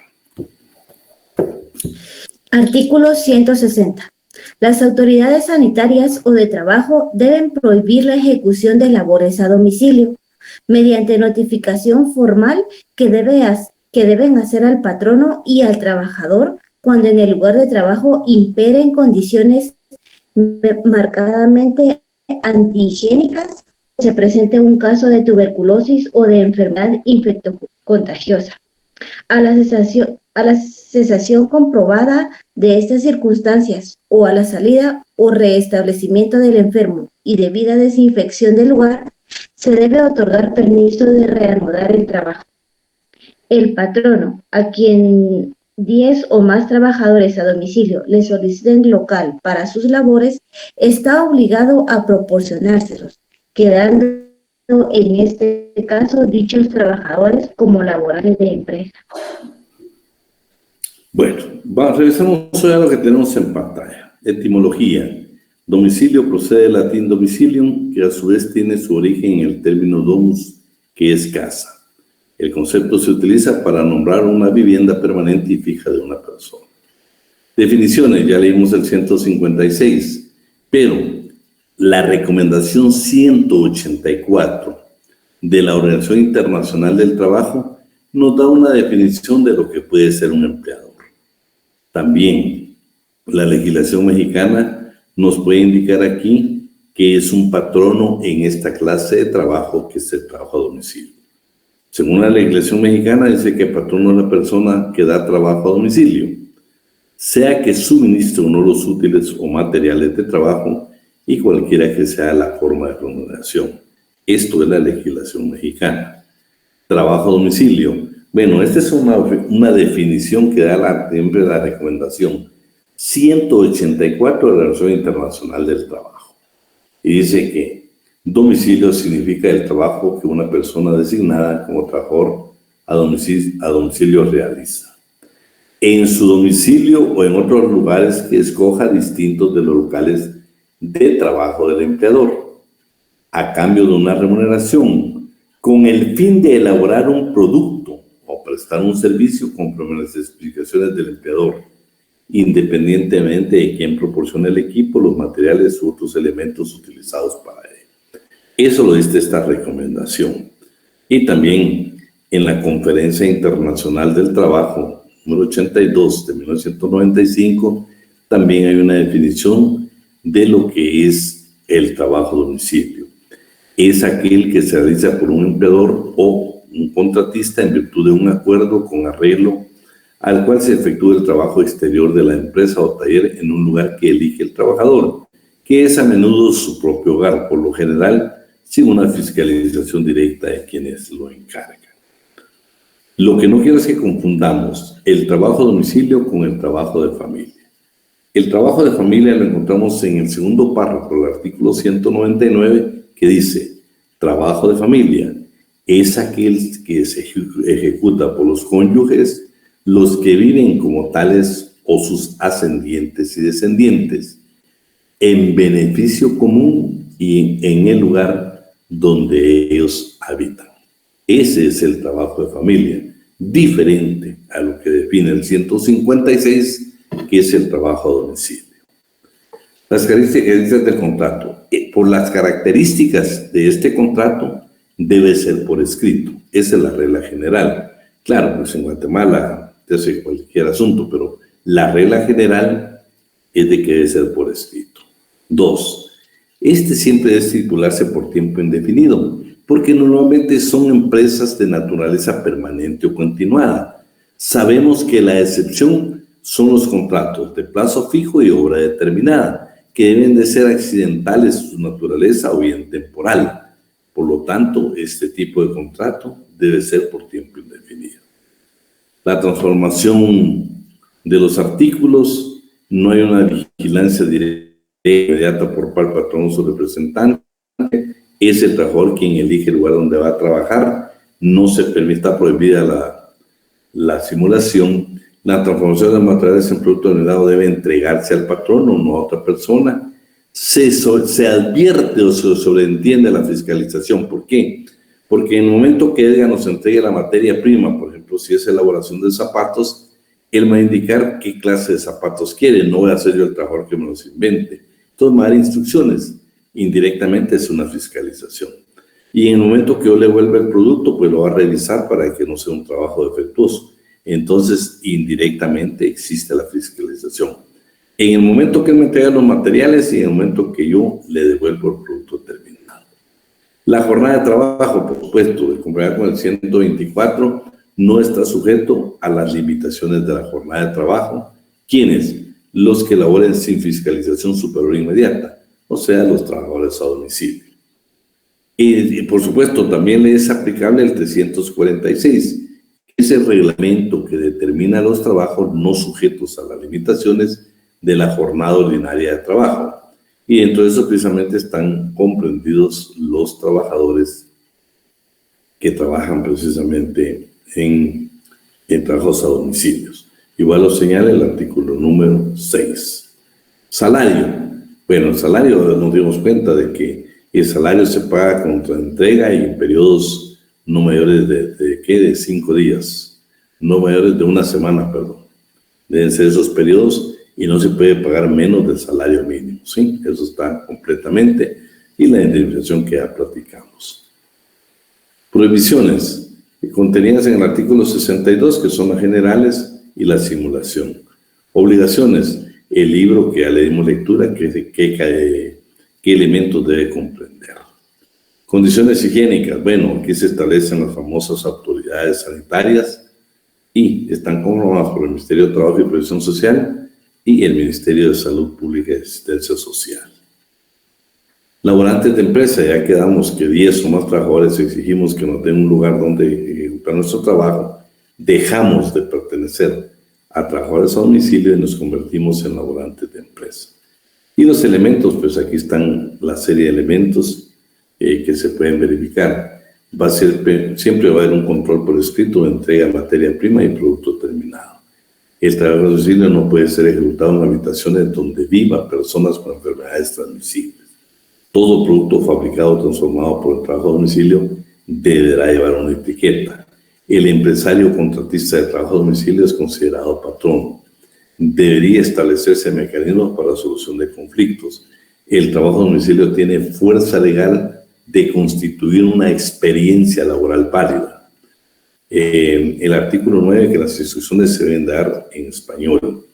Artículo 160. Las autoridades sanitarias o de trabajo deben prohibir la ejecución de labores a domicilio mediante notificación formal que deben hacer al patrono y al trabajador cuando en el lugar de trabajo imperen condiciones marcadamente antihigiénicas, se presente un caso de tuberculosis o de enfermedad infectocontagiosa. A la cesación comprobada de estas circunstancias o a la salida o restablecimiento del enfermo y debida desinfección del lugar, se debe otorgar permiso de reanudar el trabajo. El patrono, a quien 10 o más trabajadores a domicilio le soliciten local para sus labores, está obligado a proporcionárselos, quedando en este caso dichos trabajadores como laborales de empresa. Bueno, revisamos ahora lo que tenemos en pantalla. Etimología. Domicilio procede del latín domicilium, que a su vez tiene su origen en el término domus, que es casa. El concepto se utiliza para nombrar una vivienda permanente y fija de una persona. Definiciones, ya leímos el 156, pero la recomendación 184 de la Organización Internacional del Trabajo nos da una definición de lo que puede ser un empleador. También la legislación mexicana nos puede indicar aquí que es un patrono en esta clase de trabajo que es el trabajo a domicilio. Según la legislación mexicana, dice que patrono es la persona que da trabajo a domicilio, sea que suministre o no los útiles o materiales de trabajo y cualquiera que sea la forma de remuneración. Esto es la legislación mexicana. Trabajo a domicilio. Bueno, esta es una definición que da siempre la recomendación 184 de la Organización Internacional del Trabajo. Y dice que domicilio significa el trabajo que una persona designada como trabajador a domicilio realiza. En su domicilio o en otros lugares que escoja distintos de los locales de trabajo del empleador, a cambio de una remuneración, con el fin de elaborar un producto o prestar un servicio conforme a las especificaciones del empleador, independientemente de quién proporcione el equipo, los materiales u otros elementos utilizados para ello. Eso lo dice esta recomendación. Y también en la Conferencia Internacional del Trabajo, número 82 de 1995, también hay una definición de lo que es el trabajo a domicilio. Es aquel que se realiza por un empleador o un contratista en virtud de un acuerdo con arreglo al cual se efectúa el trabajo exterior de la empresa o taller en un lugar que elige el trabajador, que es a menudo su propio hogar. Por lo general, sin una fiscalización directa de quienes lo encargan. Lo que no quiero es que confundamos el trabajo a domicilio con el trabajo de familia. El trabajo de familia lo encontramos en el segundo párrafo del artículo 199, que dice: trabajo de familia es aquel que se ejecuta por los cónyuges, los que viven como tales o sus ascendientes y descendientes, en beneficio común y en el lugar donde ellos habitan. Ese es el trabajo de familia, diferente a lo que define el 156, que es el trabajo a domicilio. Las características del contrato. Por las características de este contrato, debe ser por escrito. Esa es la regla general. Claro, pues en Guatemala se hace cualquier asunto, pero la regla general es de que debe ser por escrito. 2. Este siempre debe estipularse por tiempo indefinido, porque normalmente son empresas de naturaleza permanente o continuada. Sabemos que la excepción son los contratos de plazo fijo y obra determinada, que deben de ser accidentales en su naturaleza o bien temporal. Por lo tanto, este tipo de contrato debe ser por tiempo indefinido. La transformación de los artículos: no hay una vigilancia directa e inmediata por parte del patrón o su representante. Es el trabajador quien elige el lugar donde va a trabajar. No se permite, está prohibida la simulación. La transformación de materiales en producto terminado debe entregarse al patrón o no a otra persona. Se advierte o se sobreentiende la fiscalización. ¿Por qué? Porque en el momento que Edgar nos entregue la materia prima, por ejemplo, si es elaboración de zapatos, él me va a indicar qué clase de zapatos quiere. No voy a ser yo el trabajador que me los invente. Entonces me va a dar instrucciones. Indirectamente es una fiscalización. Y en el momento que yo le vuelva el producto, pues lo va a revisar para que no sea un trabajo defectuoso. Entonces, indirectamente existe la fiscalización. En el momento que él me entrega los materiales y en el momento que yo le devuelvo el producto terminado. La jornada de trabajo, por supuesto, de conformidad con el 124, no está sujeto a las limitaciones de la jornada de trabajo. ¿Quiénes? Los que laboren sin fiscalización superior inmediata, o sea, los trabajadores a domicilio. Y por supuesto, también le es aplicable el 346, que es el reglamento que determina los trabajos no sujetos a las limitaciones de la jornada ordinaria de trabajo. Y dentro de eso precisamente están comprendidos los trabajadores que trabajan precisamente en trabajos a domicilios. Igual lo señala el artículo número 6. Salario. Bueno, el salario nos dimos cuenta de que el salario se paga contra entrega y en periodos no mayores de 5 días, no mayores de una semana, perdón. Deben ser esos periodos y no se puede pagar menos del salario mínimo, ¿sí? Eso está completamente, y la indemnización que ya platicamos. Prohibiciones contenidas en el artículo 62, que son las generales, y la simulación. Obligaciones: el libro que ya le dimos lectura, qué elementos debe comprender. Condiciones higiénicas: bueno, aquí se establecen las famosas autoridades sanitarias y están conformadas por el Ministerio de Trabajo y Previsión Social y el Ministerio de Salud Pública y Asistencia Social. Laborantes de empresa: ya quedamos que 10 o más trabajadores exigimos que nos den un lugar donde ejecutar nuestro trabajo. Dejamos de pertenecer a trabajadores a domicilio y nos convertimos en laborantes de empresa. Y los elementos, pues aquí están la serie de elementos que se pueden verificar. Siempre va a haber un control por escrito de entrega de materia prima y producto terminado. El trabajo a domicilio no puede ser ejecutado en habitaciones donde vivan personas con enfermedades transmisibles. Todo producto fabricado o transformado por el trabajo a domicilio deberá llevar una etiqueta. El empresario contratista de trabajo a domicilio es considerado patrón. Debería establecerse mecanismos para la solución de conflictos. El trabajo a domicilio tiene fuerza legal de constituir una experiencia laboral válida. El artículo 9, que las instrucciones se deben dar en español.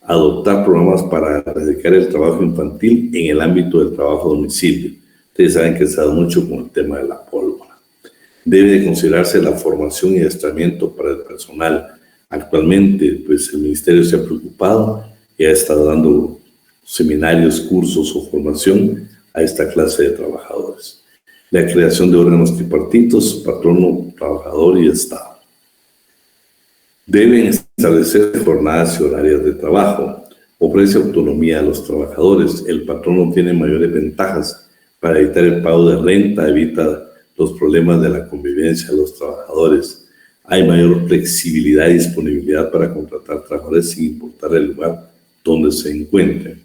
Adoptar programas para erradicar el trabajo infantil en el ámbito del trabajo a domicilio. Ustedes saben que se ha dado mucho con el tema de la pólvora. Debe de considerarse la formación y adiestramiento para el personal. Actualmente, pues el Ministerio se ha preocupado y ha estado dando seminarios, cursos o formación a esta clase de trabajadores. la creación de órganos tripartitos, patrono, trabajador y Estado. Deben establecer jornadas y horarios de trabajo. Ofrece autonomía a los trabajadores. El patrono tiene mayores ventajas para evitar el pago de renta, evita los problemas de la convivencia de los trabajadores. Hay mayor flexibilidad y disponibilidad para contratar trabajadores sin importar el lugar donde se encuentren.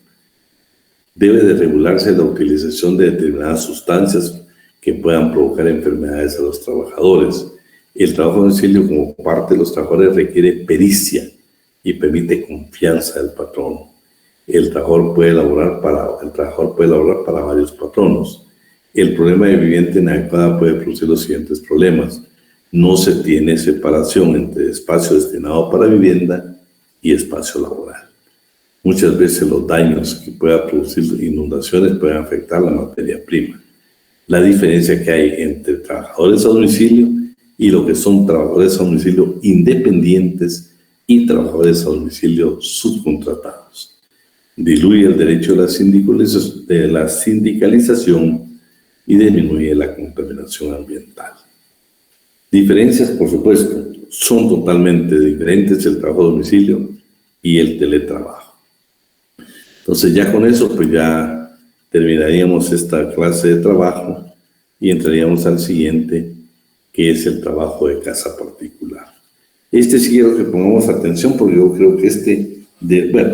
Debe de regularse la utilización de determinadas sustancias que puedan provocar enfermedades a los trabajadores. El trabajo a domicilio como parte de los trabajadores requiere pericia y permite confianza del patrono. El trabajador puede elaborar para varios patronos. El problema de vivienda inadecuada puede producir los siguientes problemas. No se tiene separación entre espacio destinado para vivienda y espacio laboral. Muchas veces los daños que pueda producir inundaciones pueden afectar la materia prima. La diferencia que hay entre trabajadores a domicilio y lo que son trabajadores a domicilio independientes y trabajadores a domicilio subcontratados. Diluye el derecho de la sindicalización y disminuye la contaminación ambiental. Diferencias, por supuesto, son totalmente diferentes el trabajo a domicilio y el teletrabajo. Entonces ya con eso pues ya terminaríamos esta clase de trabajo y entraríamos al siguiente, que es el trabajo de casa particular. Sí quiero que pongamos atención porque yo creo que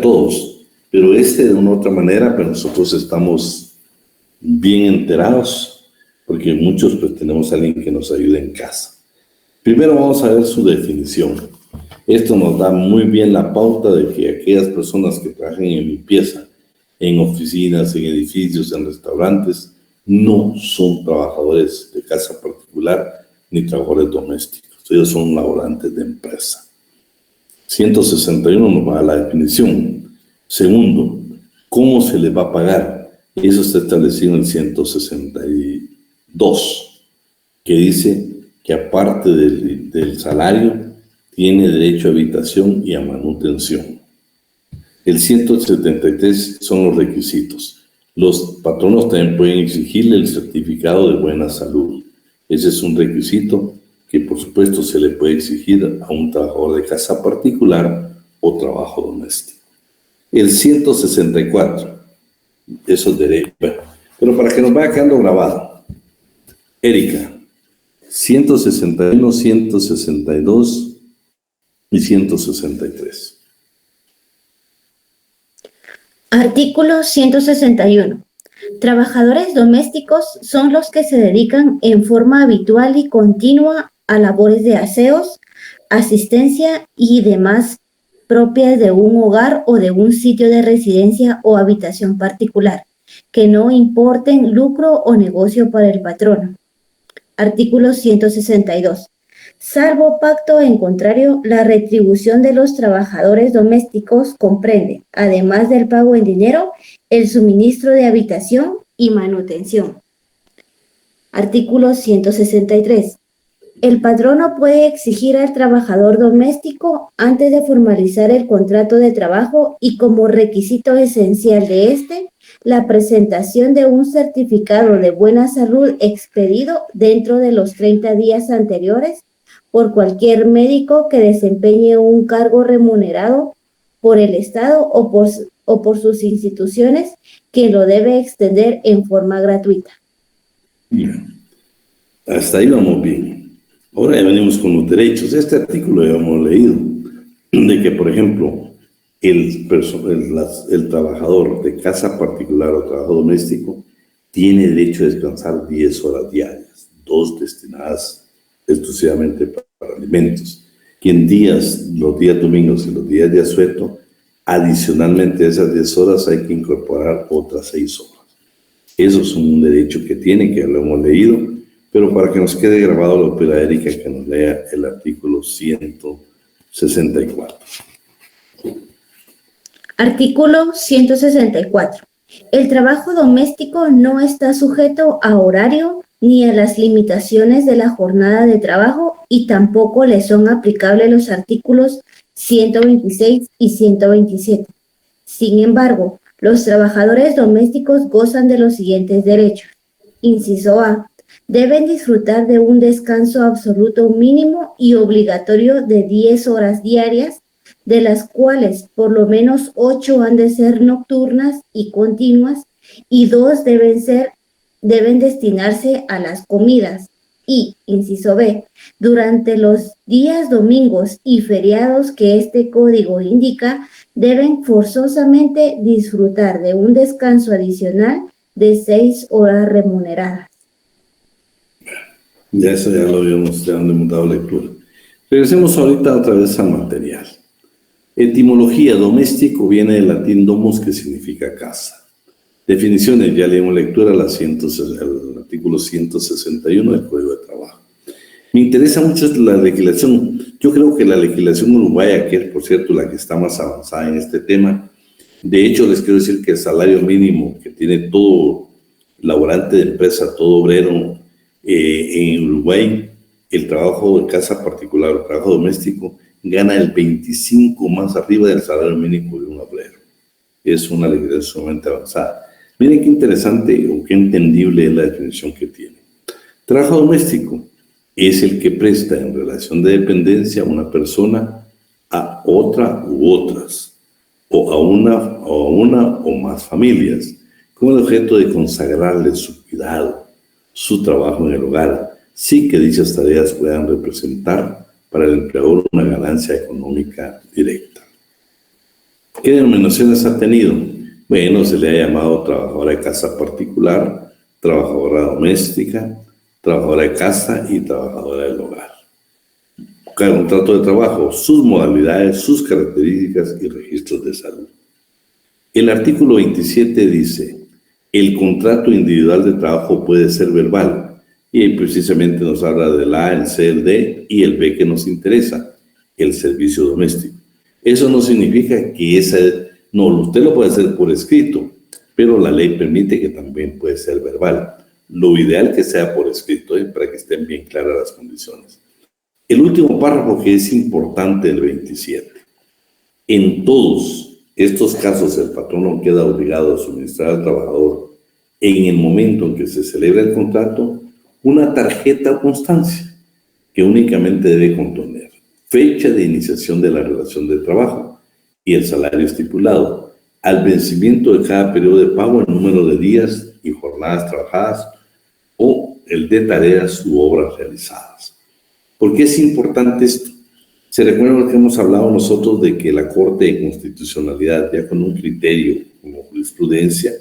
todos, pero de una u otra manera, pero nosotros estamos bien enterados porque muchos pues tenemos a alguien que nos ayude en casa. Primero vamos a ver su definición. Esto nos da muy bien la pauta de que aquellas personas que trabajan en limpieza, en oficinas, en edificios, en restaurantes, no son trabajadores de casa particular ni trabajadores domésticos. Ellos son laborantes de empresa. 161 nos va a la definición. Segundo, ¿cómo se les va a pagar? Eso está establecido en el 162, que dice que aparte del salario, tiene derecho a habitación y a manutención. El 173 son los requisitos. Los patronos también pueden exigirle el certificado de buena salud. Ese es un requisito que, por supuesto, se le puede exigir a un trabajador de casa particular o trabajo doméstico. El 164, eso es derecho. Bueno, pero para que nos vaya quedando grabado, Erika, 161, 162 y 163. Artículo 161. Trabajadores domésticos son los que se dedican en forma habitual y continua a labores de aseos, asistencia y demás propias de un hogar o de un sitio de residencia o habitación particular, que no importen lucro o negocio para el patrono. Artículo 162. Salvo pacto en contrario, la retribución de los trabajadores domésticos comprende, además del pago en dinero, el suministro de habitación y manutención. Artículo 163. El patrono puede exigir al trabajador doméstico, antes de formalizar el contrato de trabajo y como requisito esencial de este, la presentación de un certificado de buena salud expedido dentro de los 30 días anteriores por cualquier médico que desempeñe un cargo remunerado por el Estado o por sus instituciones, que lo debe extender en forma gratuita. Bien. Hasta ahí vamos bien. Ahora ya venimos con los derechos. Este artículo ya hemos leído, de que, por ejemplo, el trabajador de casa particular o trabajo doméstico tiene derecho a descansar 10 horas diarias, 2 destinadas exclusivamente para alimentos, que en los días domingos y los días de asueto, adicionalmente a esas 10 horas hay que incorporar otras 6 horas. Eso es un derecho que tiene, que lo hemos leído, pero para que nos quede grabado, le pido a Erika que nos lea el artículo 164. Artículo 164. El trabajo doméstico no está sujeto a horario ni a las limitaciones de la jornada de trabajo y tampoco le son aplicables los artículos 126 y 127. Sin embargo, los trabajadores domésticos gozan de los siguientes derechos. Inciso A. deben disfrutar de un descanso absoluto mínimo y obligatorio de 10 horas diarias, de las cuales por lo menos 8 han de ser nocturnas y continuas, y 2 deben destinarse a las comidas. Y, inciso B, durante los días domingos y feriados que este código indica, deben forzosamente disfrutar de un descanso adicional de 6 horas remuneradas. Ya eso ya lo habíamos dado lectura. Regresemos ahorita otra vez al material. Etimología: doméstico viene del latín domus, que significa casa. Definiciones: ya leímos lectura el artículo 161 del Código de Trabajo. Me interesa mucho la legislación. Yo creo que la legislación uruguaya, que es por cierto la que está más avanzada en este tema, de hecho les quiero decir que el salario mínimo que tiene todo laborante de empresa, todo obrero en Uruguay, el trabajo de casa particular, el trabajo doméstico, gana el 25 más arriba del salario mínimo de un obrero. Es una legislación sumamente avanzada. Miren qué interesante o qué entendible es la definición que tiene. Trabajo doméstico es el que presta en relación de dependencia a una persona a otra u otras, o a una o más familias, con el objeto de consagrarle su cuidado, su trabajo en el hogar, sí que dichas tareas puedan representar para el empleador una ganancia económica directa. ¿Qué denominaciones ha tenido? Bueno, se le ha llamado trabajadora de casa particular, trabajadora doméstica, trabajadora de casa y trabajadora del hogar. Cada contrato de trabajo, sus modalidades, sus características y registros de salud. El artículo 27 dice: el contrato individual de trabajo puede ser verbal, y precisamente nos habla del A, el C, el D y el B que nos interesa, el servicio doméstico. Eso no significa que no, usted lo puede hacer por escrito, pero la ley permite que también puede ser verbal. Lo ideal que sea por escrito, para que estén bien claras las condiciones. El último párrafo, que es importante, el 27. En todos estos casos, el patrono queda obligado a suministrar al trabajador, en el momento en que se celebra el contrato, una tarjeta o constancia que únicamente debe contener fecha de iniciación de la relación de trabajo y el salario estipulado, al vencimiento de cada periodo de pago, el número de días y jornadas trabajadas o el de tareas u obras realizadas. ¿Por qué es importante esto? Se recuerda lo que hemos hablado nosotros de que la Corte de Constitucionalidad, ya con un criterio como jurisprudencia,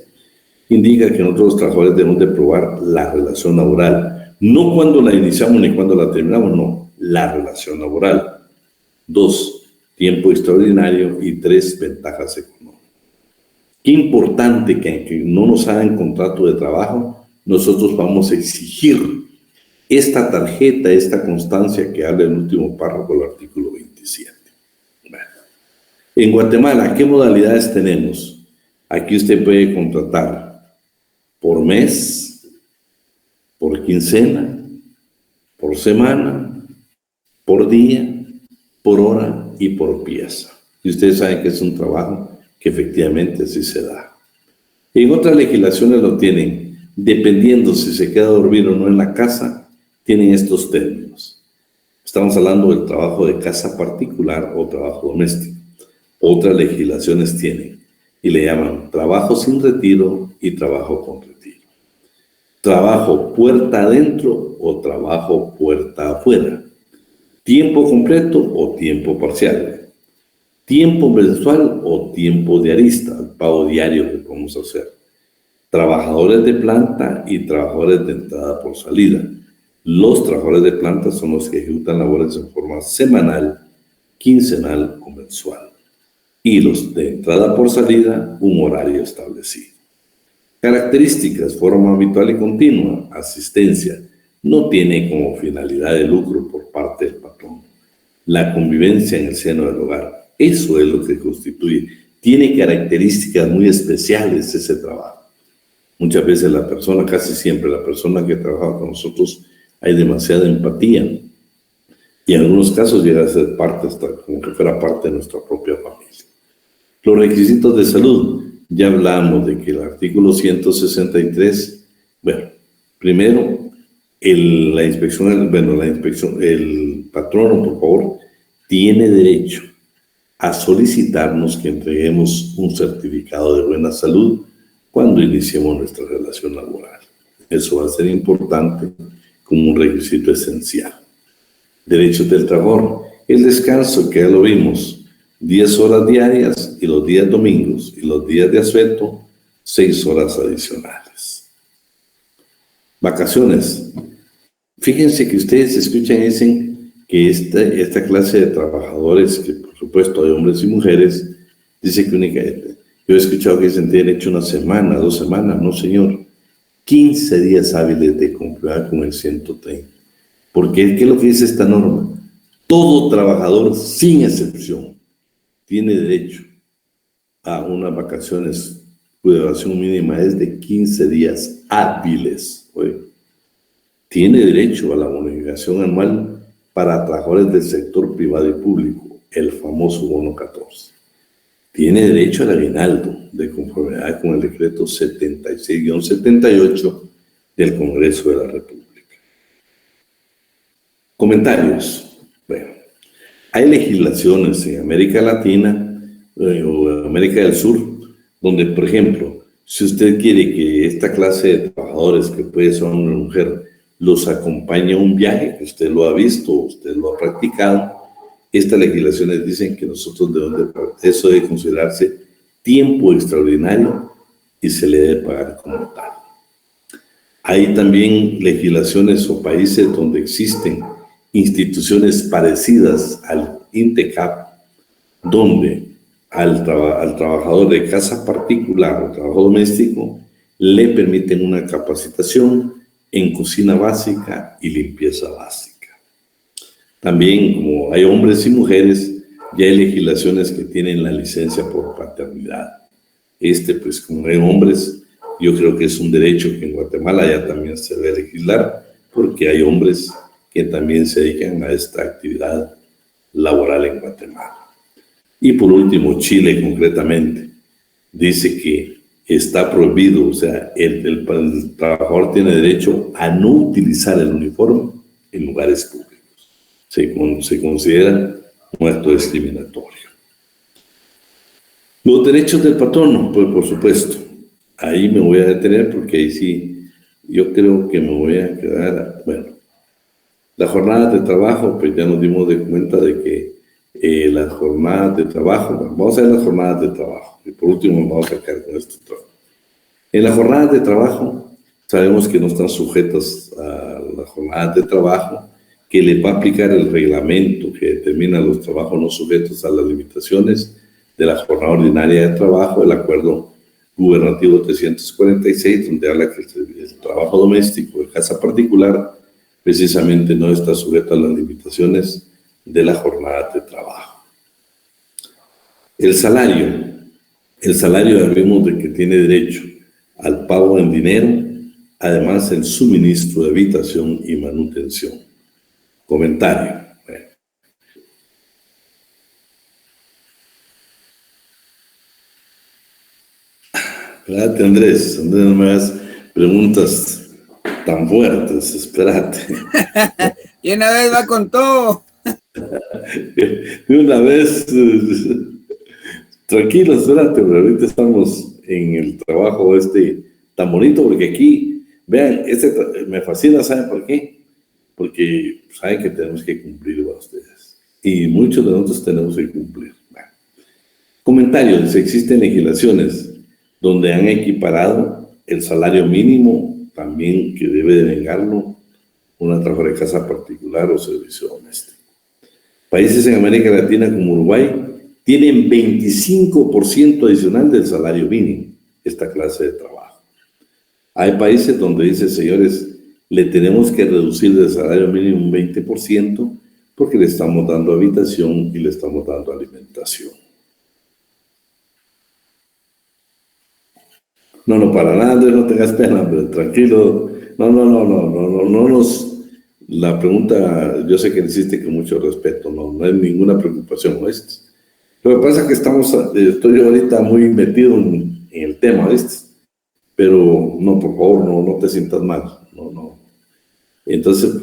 indica que nosotros los trabajadores debemos de probar la relación laboral, no cuando la iniciamos ni cuando la terminamos, no, la relación laboral. 2, tiempo extraordinario, y 3, ventajas económicas. Qué importante que aunque no nos hagan contrato de trabajo, nosotros vamos a exigir esta tarjeta, esta constancia que habla el último párrafo del artículo 27. Bueno. En Guatemala, ¿qué modalidades tenemos? Aquí usted puede contratar por mes, por quincena, por semana, por día, por hora y por pieza. Y ustedes saben que es un trabajo que efectivamente así se da. En otras legislaciones lo tienen, dependiendo si se queda a dormir o no en la casa, tienen estos términos. Estamos hablando del trabajo de casa particular o trabajo doméstico. Otras legislaciones tienen y le llaman trabajo sin retiro y trabajo con retiro. Trabajo puerta adentro o trabajo puerta afuera. Tiempo completo o tiempo parcial. Tiempo mensual o tiempo diarista, el pago diario que podemos hacer. Trabajadores de planta y trabajadores de entrada por salida. Los trabajadores de planta son los que ejecutan labores en forma semanal, quincenal o mensual. Y los de entrada por salida, un horario establecido. Características: forma habitual y continua, asistencia. No tiene como finalidad de lucro por parte del patrón. La convivencia en el seno del hogar. Eso es lo que constituye. Tiene características muy especiales ese trabajo. Muchas veces la persona, casi siempre la persona que trabaja con nosotros, hay demasiada empatía. Y en algunos casos llega a ser parte, hasta como que fuera parte de nuestra propia familia. Los requisitos de salud. Ya hablamos de que el artículo 163, bueno, primero, la inspección, el patrono, por favor, tiene derecho a solicitarnos que entreguemos un certificado de buena salud cuando iniciemos nuestra relación laboral. Eso va a ser importante como un requisito esencial. Derechos del trabajador. El descanso, que ya lo vimos, 10 horas diarias y los días domingos y los días de asueto, 6 horas adicionales. Vacaciones. Fíjense que ustedes escuchan y dicen que esta clase de trabajadores, que por supuesto hay hombres y mujeres, dice que únicamente, yo he escuchado que dicen tienen hecho 1 semana, 2 semanas, no señor, 15 días hábiles de comprar con el 130. Porque ¿qué es lo que dice esta norma? Todo trabajador, sin excepción, tiene derecho a unas vacaciones cuya duración mínima es de 15 días hábiles. Oye, tiene derecho a la bonificación anual para trabajadores del sector privado y público, el famoso bono 14. Tiene derecho al aguinaldo de conformidad con el decreto 76-78 del Congreso de la República. Comentarios. Bueno, hay legislaciones en América Latina o en América del Sur donde, por ejemplo, si usted quiere que esta clase de trabajadores, que puede ser hombre o mujer, los acompañe a un viaje, que usted lo ha visto, usted lo ha practicado, estas legislaciones dicen que nosotros eso debe considerarse tiempo extraordinario y se le debe pagar como tal. Hay también legislaciones o países donde existen instituciones parecidas al INTECAP, donde al trabajador de casa particular o trabajo doméstico le permiten una capacitación en cocina básica y limpieza básica. También, como hay hombres y mujeres, ya hay legislaciones que tienen la licencia por paternidad. Pues como hay hombres, yo creo que es un derecho que en Guatemala ya también se debe legislar, porque hay hombres que también se dedican a esta actividad laboral en Guatemala. Y por último, Chile concretamente dice que está prohibido, o sea, el trabajador tiene derecho a no utilizar el uniforme en lugares públicos. Se considera un acto discriminatorio. Los derechos del patrono, pues por supuesto, ahí me voy a detener porque ahí sí, yo creo que me voy a quedar, bueno, las jornadas de trabajo, pues ya nos dimos de cuenta de que las jornadas de trabajo, vamos a ver las jornadas de trabajo, y por último vamos a quedar con esto. En las jornadas de trabajo, sabemos que no están sujetas a las jornadas de trabajo, que le va a aplicar el reglamento que determina los trabajos no sujetos a las limitaciones de la jornada ordinaria de trabajo, el acuerdo gubernativo 346, donde habla que el trabajo doméstico de casa particular precisamente no está sujeto a las limitaciones de la jornada de trabajo. El salario ya vimos de que tiene derecho al pago en dinero, además el suministro de habitación y manutención. Comentario. Espérate, Andrés, no me hagas preguntas tan fuertes, espérate. Y una vez va con todo. De una vez, tranquilo, espérate, pero ahorita estamos en el trabajo tan bonito, porque aquí, vean, me fascina, ¿saben por qué? Porque saben que tenemos que cumplir a ustedes. Y muchos de nosotros tenemos que cumplir. Bueno. Comentarios, existen legislaciones donde han equiparado el salario mínimo, también que debe devengarlo una trabajadora de casa particular o servicio doméstico. Países en América Latina como Uruguay tienen 25% adicional del salario mínimo, esta clase de trabajo. Hay países donde dicen, señores, le tenemos que reducir del salario mínimo un 20% porque le estamos dando habitación y le estamos dando alimentación. No, para nada, Andrés, no tengas pena, pero tranquilo. No, la pregunta, yo sé que le hiciste con mucho respeto, no hay ninguna preocupación, ¿viste? Lo que pasa es que estoy ahorita muy metido en el tema, ¿viste? Pero no, por favor, no te sientas mal, no. Entonces,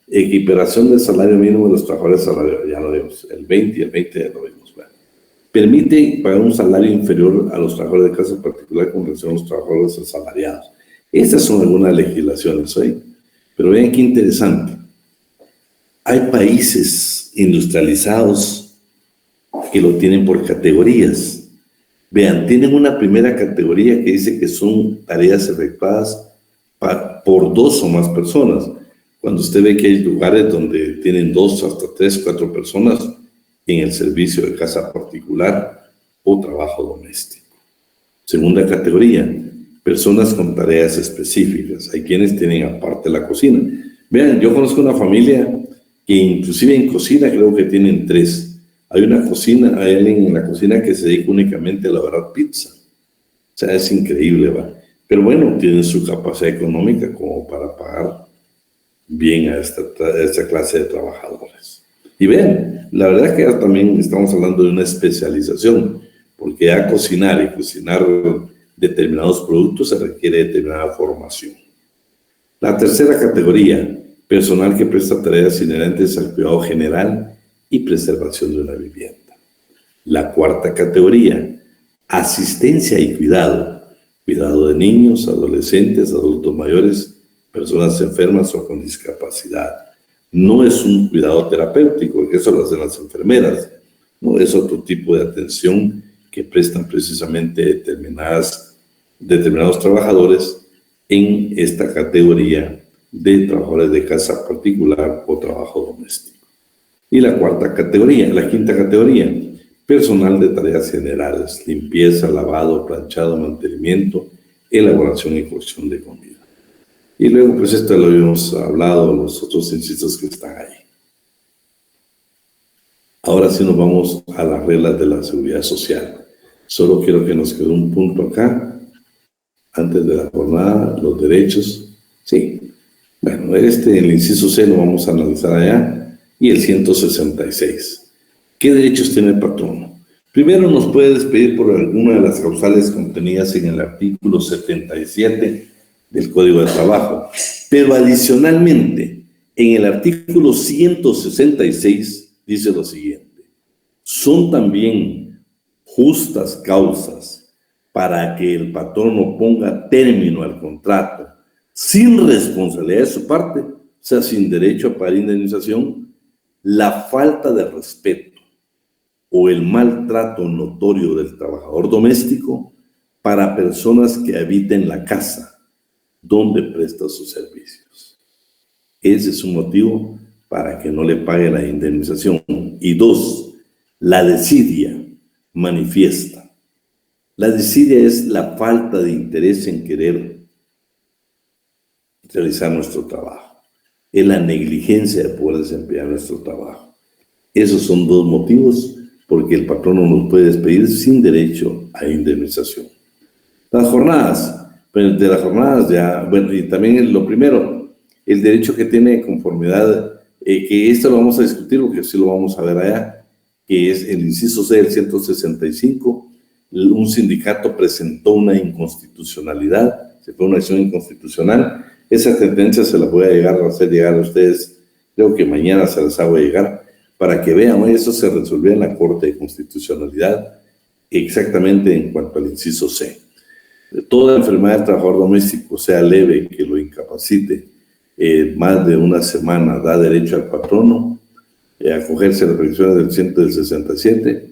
equiparación del salario mínimo de los trabajadores salariados, ya lo vemos, el 20 y el 20 ya lo vemos. Bueno. Permite pagar un salario inferior a los trabajadores de casa particular con relación a los trabajadores asalariados. Estas son algunas legislaciones hoy. Pero vean qué interesante. Hay países industrializados que lo tienen por categorías. Vean, tienen una primera categoría que dice que son tareas efectuadas por 2 o más personas. Cuando usted ve que hay lugares donde tienen 2 hasta 3, 4 personas en el servicio de casa particular o trabajo doméstico. Segunda categoría, personas con tareas específicas. Hay quienes tienen aparte la cocina. Vean, yo conozco una familia que inclusive en cocina creo que tienen 3. Hay una cocina, hay alguien en la cocina que se dedica únicamente a elaborar pizza. O sea, es increíble, ¿va? Pero bueno, tienen su capacidad económica como para pagar bien a esta clase de trabajadores. Y vean, la verdad es que ya también estamos hablando de una especialización, porque ya cocinar y cocinar determinados productos se requiere determinada formación. La tercera categoría, personal que presta tareas inherentes al cuidado general y preservación de una vivienda. La cuarta categoría, asistencia y cuidado. Cuidado de niños, adolescentes, adultos mayores, personas enfermas o con discapacidad. No es un cuidado terapéutico, que eso lo hacen las enfermeras. No es otro tipo de atención que prestan precisamente determinados trabajadores en esta categoría de trabajadores de casa particular o trabajo doméstico. Y la quinta categoría, personal de tareas generales, limpieza, lavado, planchado, mantenimiento, elaboración y cocción de comida. Y luego, pues esto lo habíamos hablado, los otros incisos que están ahí. Ahora sí nos vamos a las reglas de la seguridad social. Solo quiero que nos quede un punto acá, antes de la jornada, los derechos. Sí, bueno, el inciso C lo vamos a analizar allá, y el 166. ¿Qué derechos tiene el patrono? Primero, nos puede despedir por alguna de las causales contenidas en el artículo 77 del Código de Trabajo, pero adicionalmente, en el artículo 166 dice lo siguiente: son también justas causas para que el patrono ponga término al contrato sin responsabilidad de su parte, o sea, sin derecho a pagar indemnización, la falta de respeto o el maltrato notorio del trabajador doméstico para personas que habiten la casa donde presta sus servicios. Ese es un motivo para que no le pague la indemnización. Y 2, la desidia manifiesta. La desidia es la falta de interés en querer realizar nuestro trabajo. Es la negligencia de poder desempeñar nuestro trabajo. Esos son 2 motivos porque el patrono nos puede despedir sin derecho a indemnización. Las jornadas. Bueno, de las jornadas ya, bueno, y también lo primero, el derecho que tiene conformidad, que esto lo vamos a discutir porque sí lo vamos a ver allá, que es el inciso C del 165, un sindicato presentó una inconstitucionalidad, se fue una acción inconstitucional. Esa sentencia se la voy a hacer llegar a ustedes, creo que mañana se las hago llegar, para que vean, eso se resolvió en la Corte de Constitucionalidad, exactamente en cuanto al inciso C. Toda enfermedad del trabajador doméstico, sea leve, que lo incapacite más de una semana, da derecho al patrono a acogerse a las previsiones del 167,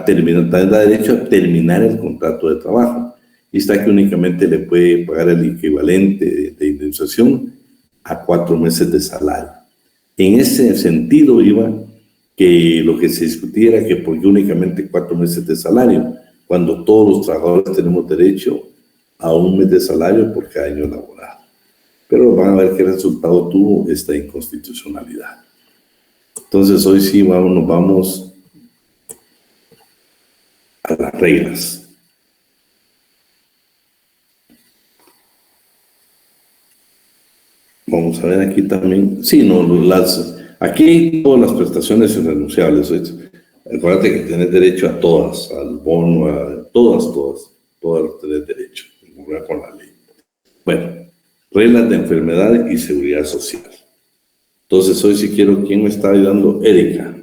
también da derecho a terminar el contrato de trabajo. Y está que únicamente le puede pagar el equivalente de indemnización a 4 meses de salario. En ese sentido iba que lo que se discutía era que por qué únicamente 4 meses de salario, cuando todos los trabajadores tenemos derecho a 1 mes de salario por cada año laborado. Pero van a ver qué resultado tuvo esta inconstitucionalidad. Entonces hoy sí nos vamos a las reglas. Vamos a ver aquí también. Sí, no, aquí todas las prestaciones irrenunciables. Acuérdate que tenés derecho a todas, al bono, a todas tenés derecho, con la ley. Bueno, reglas de enfermedad y seguridad social. Entonces, hoy si quiero, ¿quién me está ayudando? Erika.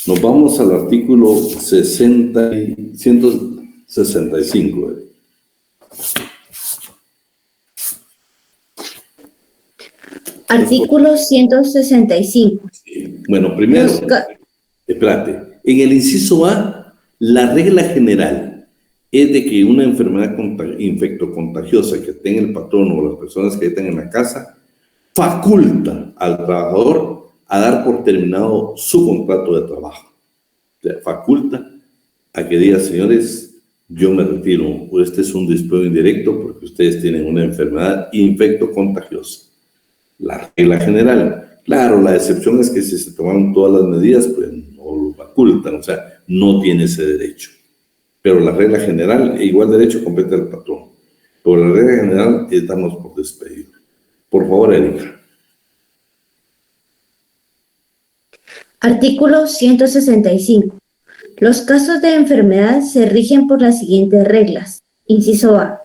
Nos vamos al artículo 165. Artículo 165. Bueno, primero, espérate. En el inciso A, la regla general es de que una enfermedad infectocontagiosa que tenga el patrono o las personas que están en la casa faculta al trabajador a dar por terminado su contrato de trabajo. O sea, faculta a que diga, señores, yo me retiro, o este es un despido indirecto porque ustedes tienen una enfermedad infectocontagiosa. La regla general. Claro, la excepción es que si se toman todas las medidas, pues no lo facultan, o sea, no tiene ese derecho. Pero la regla general, igual derecho compete al patrón. Por la regla general, estamos por despedido. Por favor, Erika. Artículo 165. Los casos de enfermedad se rigen por las siguientes reglas. Inciso A.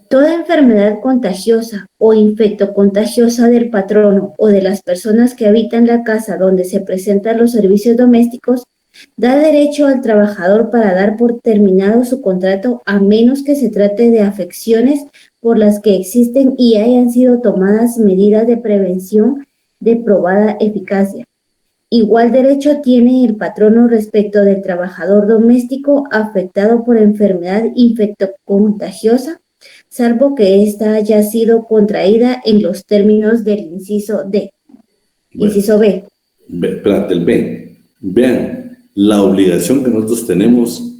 Toda enfermedad contagiosa o infectocontagiosa del patrono o de las personas que habitan la casa donde se presentan los servicios domésticos da derecho al trabajador para dar por terminado su contrato a menos que se trate de afecciones por las que existen y hayan sido tomadas medidas de prevención de probada eficacia. Igual derecho tiene el patrono respecto del trabajador doméstico afectado por enfermedad infectocontagiosa, salvo que ésta haya sido contraída en los términos del inciso D. Bueno, inciso B. Espérate, el B. Vean, la obligación que nosotros tenemos,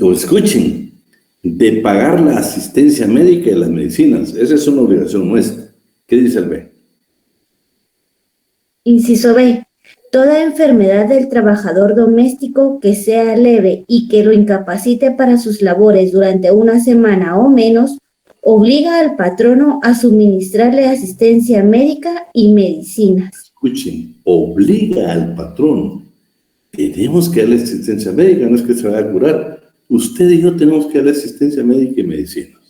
o escuchen, de pagar la asistencia médica y las medicinas. Esa es una obligación nuestra. ¿Qué dice el B? Inciso B. Toda enfermedad del trabajador doméstico que sea leve y que lo incapacite para sus labores durante una semana o menos, obliga al patrono a suministrarle asistencia médica y medicinas. Escuchen, obliga al patrón. Tenemos que darle asistencia médica, no es que se vaya a curar. Usted y yo tenemos que darle asistencia médica y medicinas.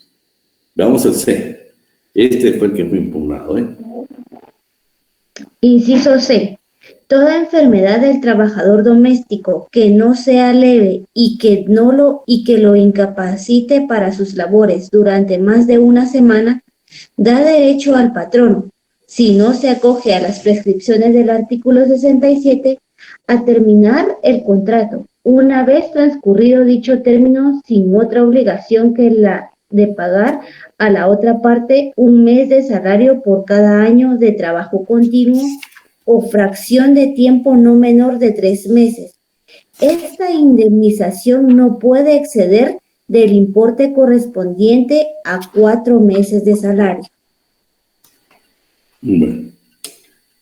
Veamos el C. Este fue el que fue impugnado, Inciso C. Toda enfermedad del trabajador doméstico que no sea leve y que lo incapacite para sus labores durante más de una semana, da derecho al patrono, si no se acoge a las prescripciones del artículo 67, a terminar el contrato, una vez transcurrido dicho término, sin otra obligación que la de pagar a la otra parte un mes de salario por cada año de trabajo continuo o fracción de tiempo no menor de 3 meses. Esta indemnización no puede exceder del importe correspondiente a 4 meses de salario. Bueno,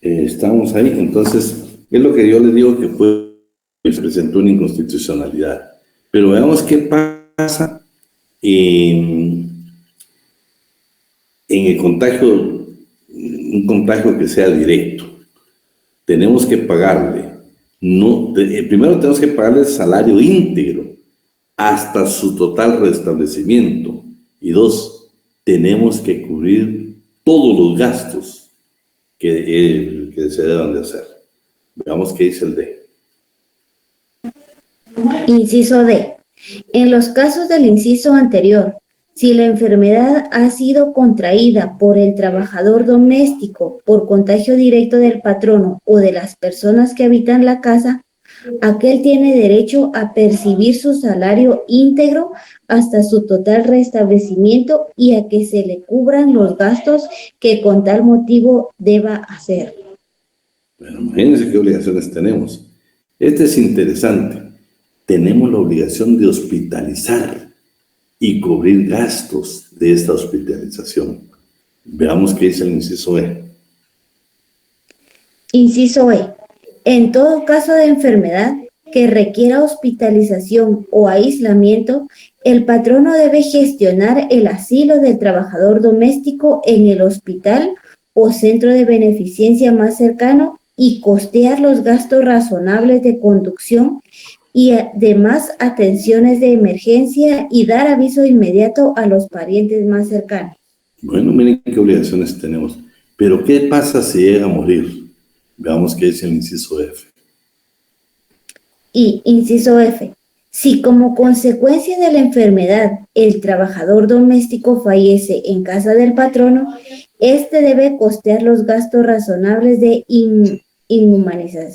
estamos ahí. Entonces, es lo que yo les digo que se presentó una inconstitucionalidad. Pero veamos qué pasa en el contagio, un contagio que sea directo. Tenemos que pagarle, primero tenemos que pagarle el salario íntegro hasta su total restablecimiento. Y 2, tenemos que cubrir todos los gastos que se deban de hacer. Veamos qué dice el D. Inciso D. En los casos del inciso anterior, si la enfermedad ha sido contraída por el trabajador doméstico por contagio directo del patrono o de las personas que habitan la casa, aquel tiene derecho a percibir su salario íntegro hasta su total restablecimiento y a que se le cubran los gastos que con tal motivo deba hacer. Bueno, imagínense qué obligaciones tenemos. Este es interesante. Tenemos la obligación de hospitalizar y cubrir gastos de esta hospitalización. Veamos qué dice el inciso E. Inciso E. En todo caso de enfermedad que requiera hospitalización o aislamiento, el patrono debe gestionar el asilo del trabajador doméstico en el hospital o centro de beneficencia más cercano y costear los gastos razonables de conducción y demás atenciones de emergencia y dar aviso inmediato a los parientes más cercanos. Bueno, miren qué obligaciones tenemos. Pero ¿qué pasa si llega a morir? Veamos qué dice el inciso F. Y, inciso F, si como consecuencia de la enfermedad el trabajador doméstico fallece en casa del patrono, éste debe costear los gastos razonables de inhumación.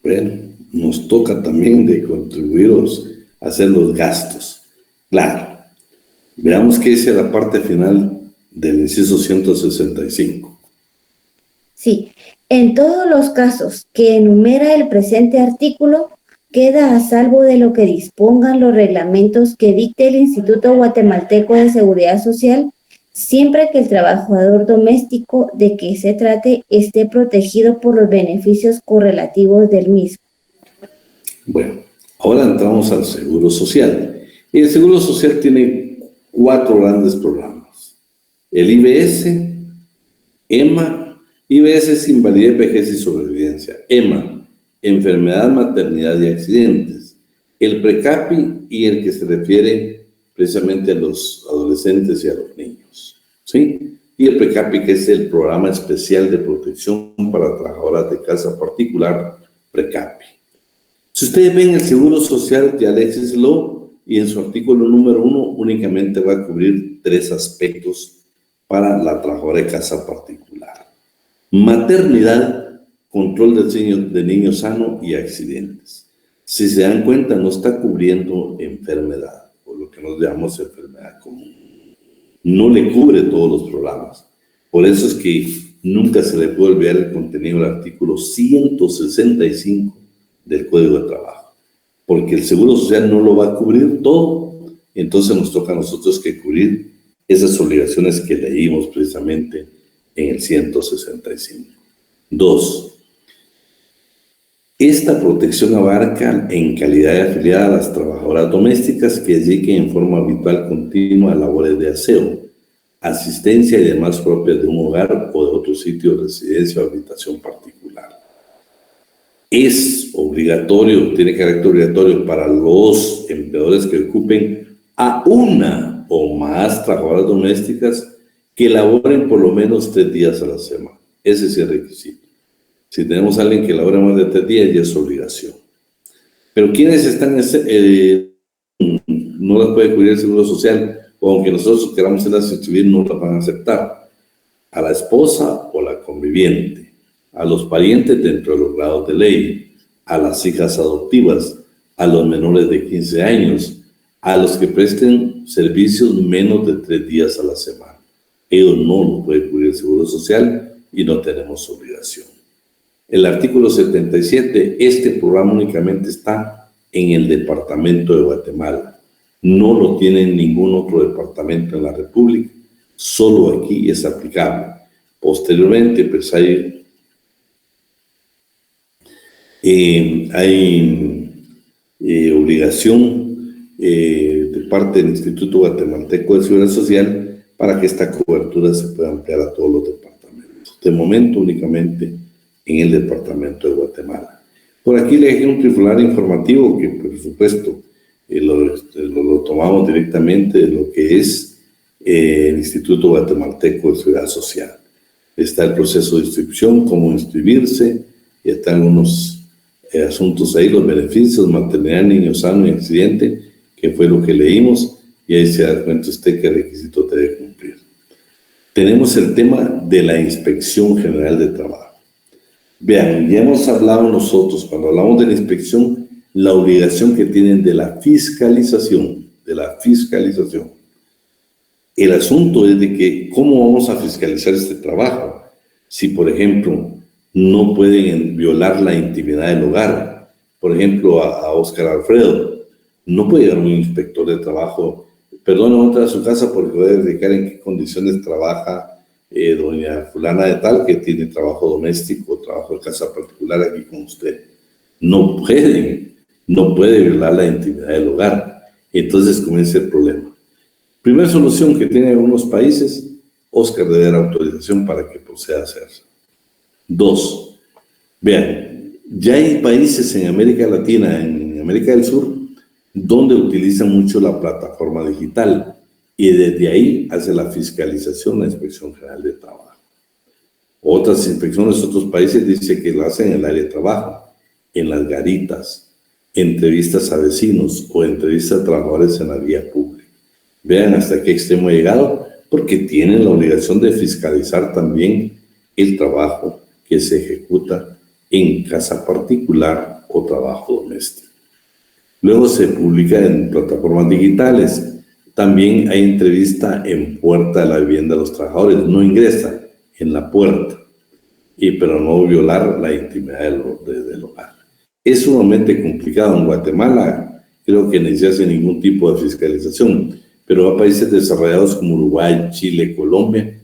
Bueno, nos toca también de contribuiros a hacer los gastos. Claro. Veamos qué dice la parte final del inciso 165. Sí, en todos los casos que enumera el presente artículo, queda a salvo de lo que dispongan los reglamentos que dicte el Instituto Guatemalteco de Seguridad Social, siempre que el trabajador doméstico de que se trate esté protegido por los beneficios correlativos del mismo. Bueno, ahora entramos al Seguro Social. Y el Seguro Social tiene 4 grandes programas. El IBS, EMA, IBS es invalidez, vejez y sobrevivencia. EMA, enfermedad, maternidad y accidentes. El PRECAPI y el que se refiere precisamente a los adolescentes y a los niños. ¿Sí? Y el PRECAPI, que es el Programa Especial de Protección para Trabajadoras de Casa Particular, PRECAPI. Si ustedes ven el Seguro Social de Alexis Law, y en su artículo número 1 únicamente va a cubrir 3 aspectos para la trabajadora de casa particular. Maternidad, control de niño sano y accidentes. Si se dan cuenta, no está cubriendo enfermedad, o lo que nos llamamos enfermedad común. No le cubre todos los programas. Por eso es que nunca se le puede olvidar el contenido del artículo 165 del Código de Trabajo. Porque el Seguro Social no lo va a cubrir todo, entonces nos toca a nosotros que cubrir esas obligaciones que leímos precisamente en el 165. 2. Esta protección abarca en calidad de afiliada a las trabajadoras domésticas que dediquen en forma habitual continua a labores de aseo, asistencia y demás propias de un hogar o de otro sitio de residencia o habitación particular. Es obligatorio, tiene carácter obligatorio para los empleadores que ocupen a una o más trabajadoras domésticas que laboren por lo menos 3 días a la semana. Ese es el requisito. Si tenemos a alguien que labora más de 3 días, ya es obligación. Pero quienes están, no las puede cubrir el Seguro Social, o aunque nosotros queramos hacerlas inscribir, no las van a aceptar. A la esposa o la conviviente, a los parientes dentro de los grados de ley, a las hijas adoptivas, a los menores de 15 años, a los que presten servicios menos de 3 días a la semana. Ellos no lo puede cubrir el Seguro Social y no tenemos obligación. El artículo 77, este programa únicamente está en el departamento de Guatemala. No lo tiene en ningún otro departamento en la República, solo aquí es aplicable. Posteriormente, pues hay obligación de parte del Instituto Guatemalteco de Seguridad Social para que esta cobertura se pueda ampliar a todos los departamentos. De momento, únicamente en el departamento de Guatemala. Por aquí le dejé un trifulario informativo que, por supuesto, lo tomamos directamente de lo que es el Instituto Guatemalteco de Seguridad Social. Está el proceso de inscripción, cómo inscribirse, y están unos asuntos ahí, los beneficios, maternidad, niño sano y accidente, que fue lo que leímos, y ahí se da cuenta usted qué requisito debe cumplir. Tenemos el tema de la Inspección General de Trabajo. Vean, ya hemos hablado nosotros, cuando hablamos de la inspección, la obligación que tienen de la fiscalización, El asunto es de que, ¿cómo vamos a fiscalizar este trabajo? Si, por ejemplo, no pueden violar la intimidad del hogar. Por ejemplo, a Óscar Alfredo, no puede llegar un inspector de trabajo, perdón, no entra a su casa porque puede verificar en qué condiciones trabaja doña fulana de tal, que tiene trabajo doméstico, trabajo de casa particular aquí con usted. No puede violar la intimidad del hogar. Entonces comienza el problema. Primera solución que tienen algunos países, Óscar debe dar autorización para que proceda a hacerse. 2, vean, ya hay países en América Latina, en América del Sur, donde utiliza mucho la plataforma digital y desde ahí hace la fiscalización la Inspección General de Trabajo. Otras inspecciones de otros países dicen que lo hacen en el área de trabajo, en las garitas, entrevistas a vecinos o entrevistas a trabajadores en la vía pública. Vean hasta qué extremo ha llegado, porque tienen la obligación de fiscalizar también el trabajo que se ejecuta en casa particular o trabajo doméstico. Luego se publica en plataformas digitales. También hay entrevista en puerta de la vivienda de los trabajadores. No ingresa en la puerta, pero no violar la intimidad del hogar. Es sumamente complicado. En Guatemala creo que no se hace ningún tipo de fiscalización, pero a países desarrollados como Uruguay, Chile, Colombia,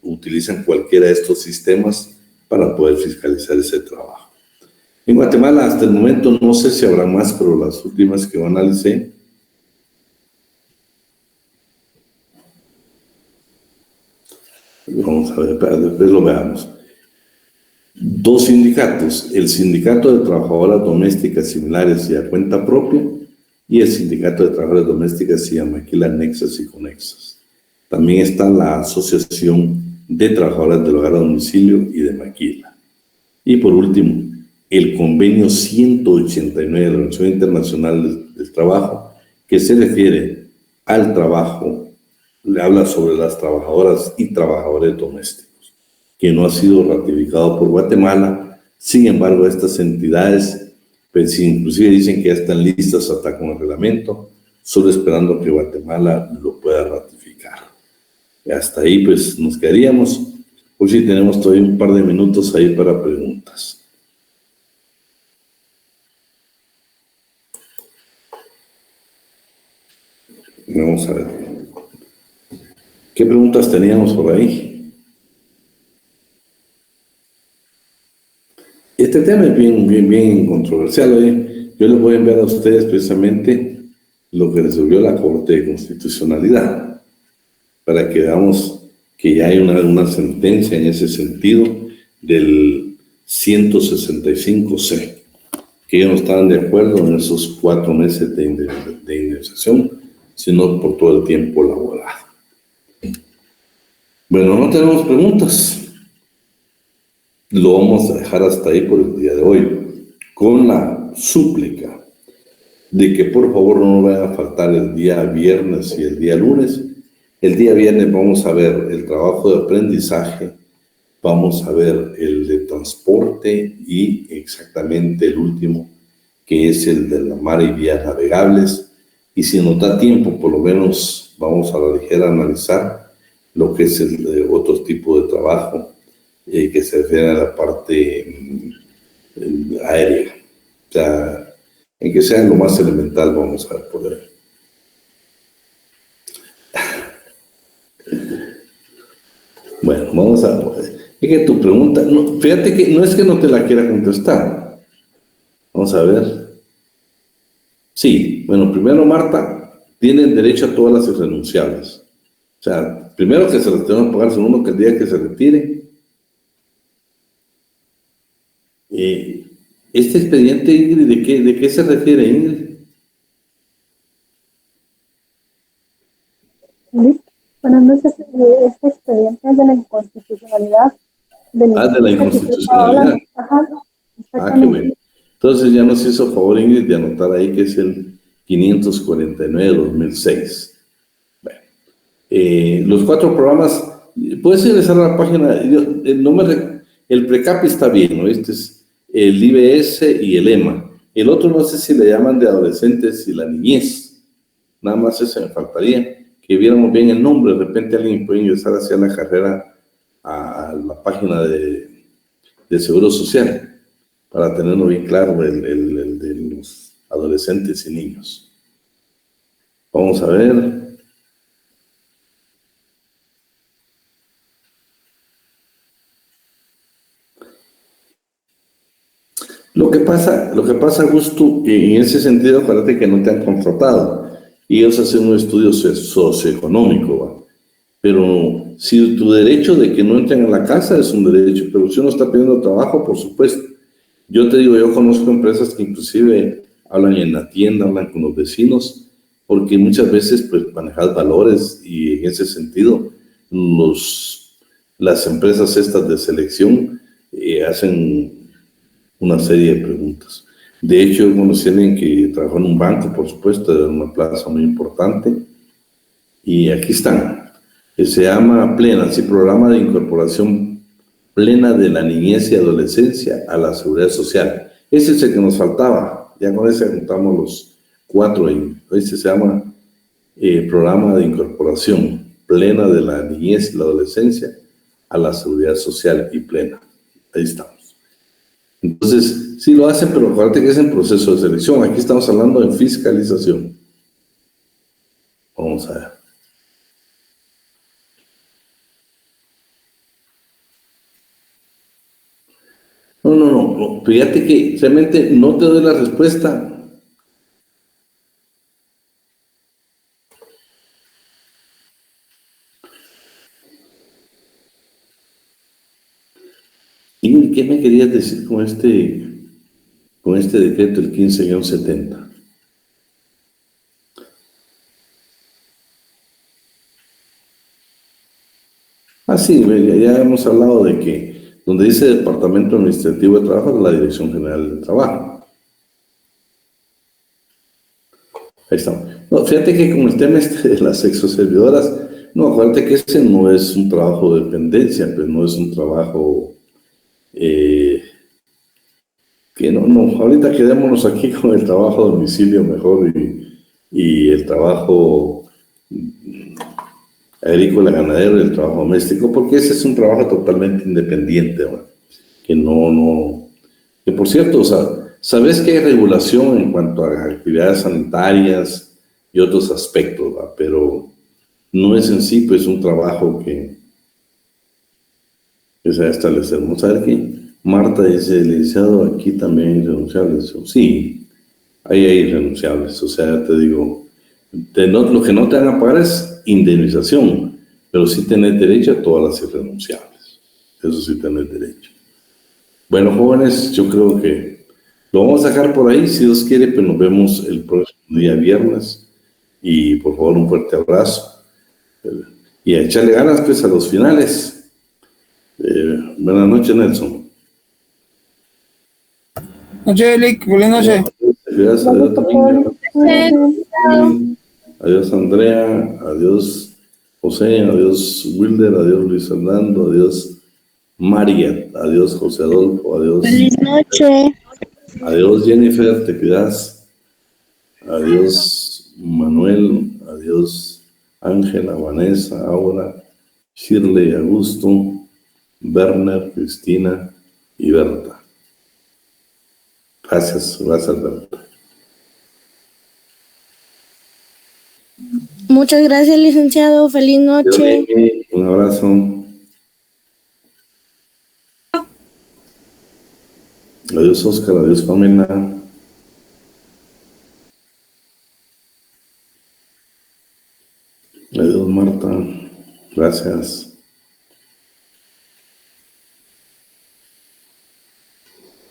utilizan cualquiera de estos sistemas para poder fiscalizar ese trabajo. En Guatemala hasta el momento no sé si habrá más, pero las últimas que yo analicé, vamos a ver, después lo veamos. 2 sindicatos, el Sindicato de Trabajadoras Domésticas Similares y a Cuenta Propia, y el Sindicato de Trabajadoras Domésticas se llama aquí las Nexas y Conexas. También está la Asociación de Trabajadoras del Hogar a Domicilio y de Maquila. Y por último, el Convenio 189 de la Organización Internacional del Trabajo, que se refiere al trabajo, le habla sobre las trabajadoras y trabajadores domésticos, que no ha sido ratificado por Guatemala. Sin embargo, estas entidades, pues inclusive dicen que ya están listas hasta con el reglamento, solo esperando que Guatemala lo pueda ratificar. Y hasta ahí pues nos quedaríamos. Hoy sí tenemos todavía un par de minutos ahí para preguntas. Vamos a ver. ¿Qué preguntas teníamos por ahí? Este tema es bien controversial. Yo les voy a enviar a ustedes precisamente lo que resolvió la Corte de Constitucionalidad, para que veamos que ya hay una sentencia en ese sentido del 165C, que ellos no estaban de acuerdo en esos 4 meses de indemnización, sino por todo el tiempo laborado. Bueno, no tenemos preguntas. Lo vamos a dejar hasta ahí por el día de hoy, con la súplica de que por favor no nos vaya a faltar el día viernes y el día lunes. El día viernes vamos a ver el trabajo de aprendizaje, vamos a ver el de transporte y exactamente el último, que es el de la mar y vías navegables. Y si nos da tiempo, por lo menos vamos a la ligera analizar lo que es el de otro tipo de trabajo que se refiere a la parte aérea. O sea, en que sea lo más elemental, vamos a poder. Bueno, vamos a... Es que tu pregunta, no, fíjate que no es que no te la quiera contestar. Vamos a ver. Sí, bueno, primero, Marta, tienen derecho a todas las irrenunciables. O sea, primero que se les tengan que pagar, segundo que el día que se retire. Este expediente, Ingrid, ¿de qué se refiere, Ingrid? Buenas noches. Este expediente es de la inconstitucionalidad. De la inconstitucionalidad. Ajá, qué bueno. Entonces ya nos hizo favor, Ingrid, de anotar ahí que es el 549-2006. Bueno, los 4 programas, puedes ingresar a la página, el PRECAPI está bien, ¿no? Este es el IBS y el EMA. El otro no sé si le llaman de adolescentes y la niñez. Nada más eso me faltaría, que viéramos bien el nombre. De repente alguien puede ingresar hacia la carrera a la página de Seguro Social para tenerlo bien claro, el de los adolescentes y niños. Vamos a ver. Lo que pasa, Augusto, en ese sentido, acuérdate que no te han contratado y ellos hacen un estudio socioeconómico, ¿va? Pero si tu derecho de que no entren a la casa es un derecho, pero si uno está pidiendo trabajo, por supuesto. Yo te digo, yo conozco empresas que inclusive hablan en la tienda, hablan con los vecinos, porque muchas veces pues manejas valores y en ese sentido las empresas estas de selección hacen una serie de preguntas. De hecho, conocí a alguien que trabajó en un banco, por supuesto, en una plaza muy importante, y aquí están. Se llama Plena, sí, Programa de Incorporación Plena de la Niñez y Adolescencia a la Seguridad Social. Ese es el que nos faltaba, ya con ese juntamos los 4 ahí. Ese se llama Programa de Incorporación Plena de la Niñez y la Adolescencia a la Seguridad Social y Plena. Ahí estamos. Entonces, sí lo hacen, pero acuérdate que es en proceso de selección. Aquí estamos hablando de fiscalización. Vamos a ver. No. Fíjate que realmente no te doy la respuesta. ¿Y qué me querías decir con este decreto, el 15-70? Sí, ya hemos hablado de que donde dice Departamento Administrativo de Trabajo es la Dirección General del Trabajo. Ahí estamos. No, fíjate que con el tema de las sexoservidoras, no, acuérdate que ese no es un trabajo de dependencia, pues no es un trabajo que no, ahorita quedémonos aquí con el trabajo a domicilio mejor y el trabajo agrícola, ganadero y el trabajo doméstico, porque ese es un trabajo totalmente independiente, ¿no? Que por cierto, o sea, sabes que hay regulación en cuanto a actividades sanitarias y otros aspectos, ¿va? Pero no es en sí, pues, un trabajo que se va a establecer. Vamos a ver que Marta dice, licenciado, aquí también hay renunciables. Sí, ahí hay renunciables, o sea, te digo, lo que no te van a pagar es indemnización, pero sí tenés derecho a todas las irrenunciables. Eso sí tenés derecho. Bueno, jóvenes, yo creo que lo vamos a dejar por ahí. Si Dios quiere, pues nos vemos el próximo día viernes. Y por favor, un fuerte abrazo. Y a echarle ganas, pues, a los finales. Buenas noches, Nelson. Noche, Elic, buenas noches. Gracias, adiós, también. Adiós, Andrea. Adiós, José. Adiós, Wilder. Adiós, Luis Fernando. Adiós, María. Adiós, José Adolfo. Adiós. Feliz noche. Adiós, Jennifer. Te cuidas. Adiós, Manuel. Adiós, Ángela, Vanessa, Aura, Shirley, Augusto, Werner, Cristina y Berta. Gracias, Berta. Muchas gracias, licenciado. Feliz noche. Un abrazo. Adiós, Oscar. Adiós, Pamela. Adiós, Marta. Gracias.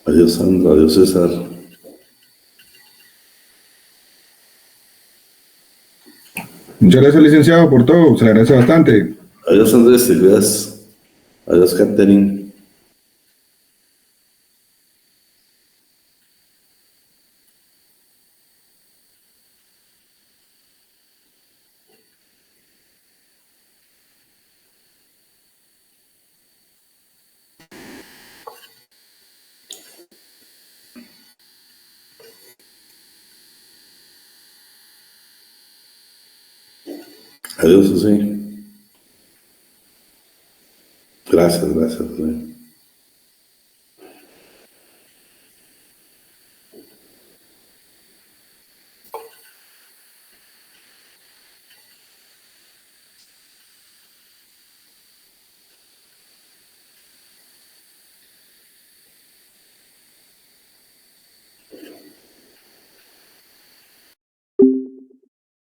Adiós, Sandra. Adiós, César. Muchas gracias, licenciado, por todo. Se le agradece bastante. Adiós, Andrés. Te cuidas. Adiós, Catherine. Adiós, José. Gracias, José.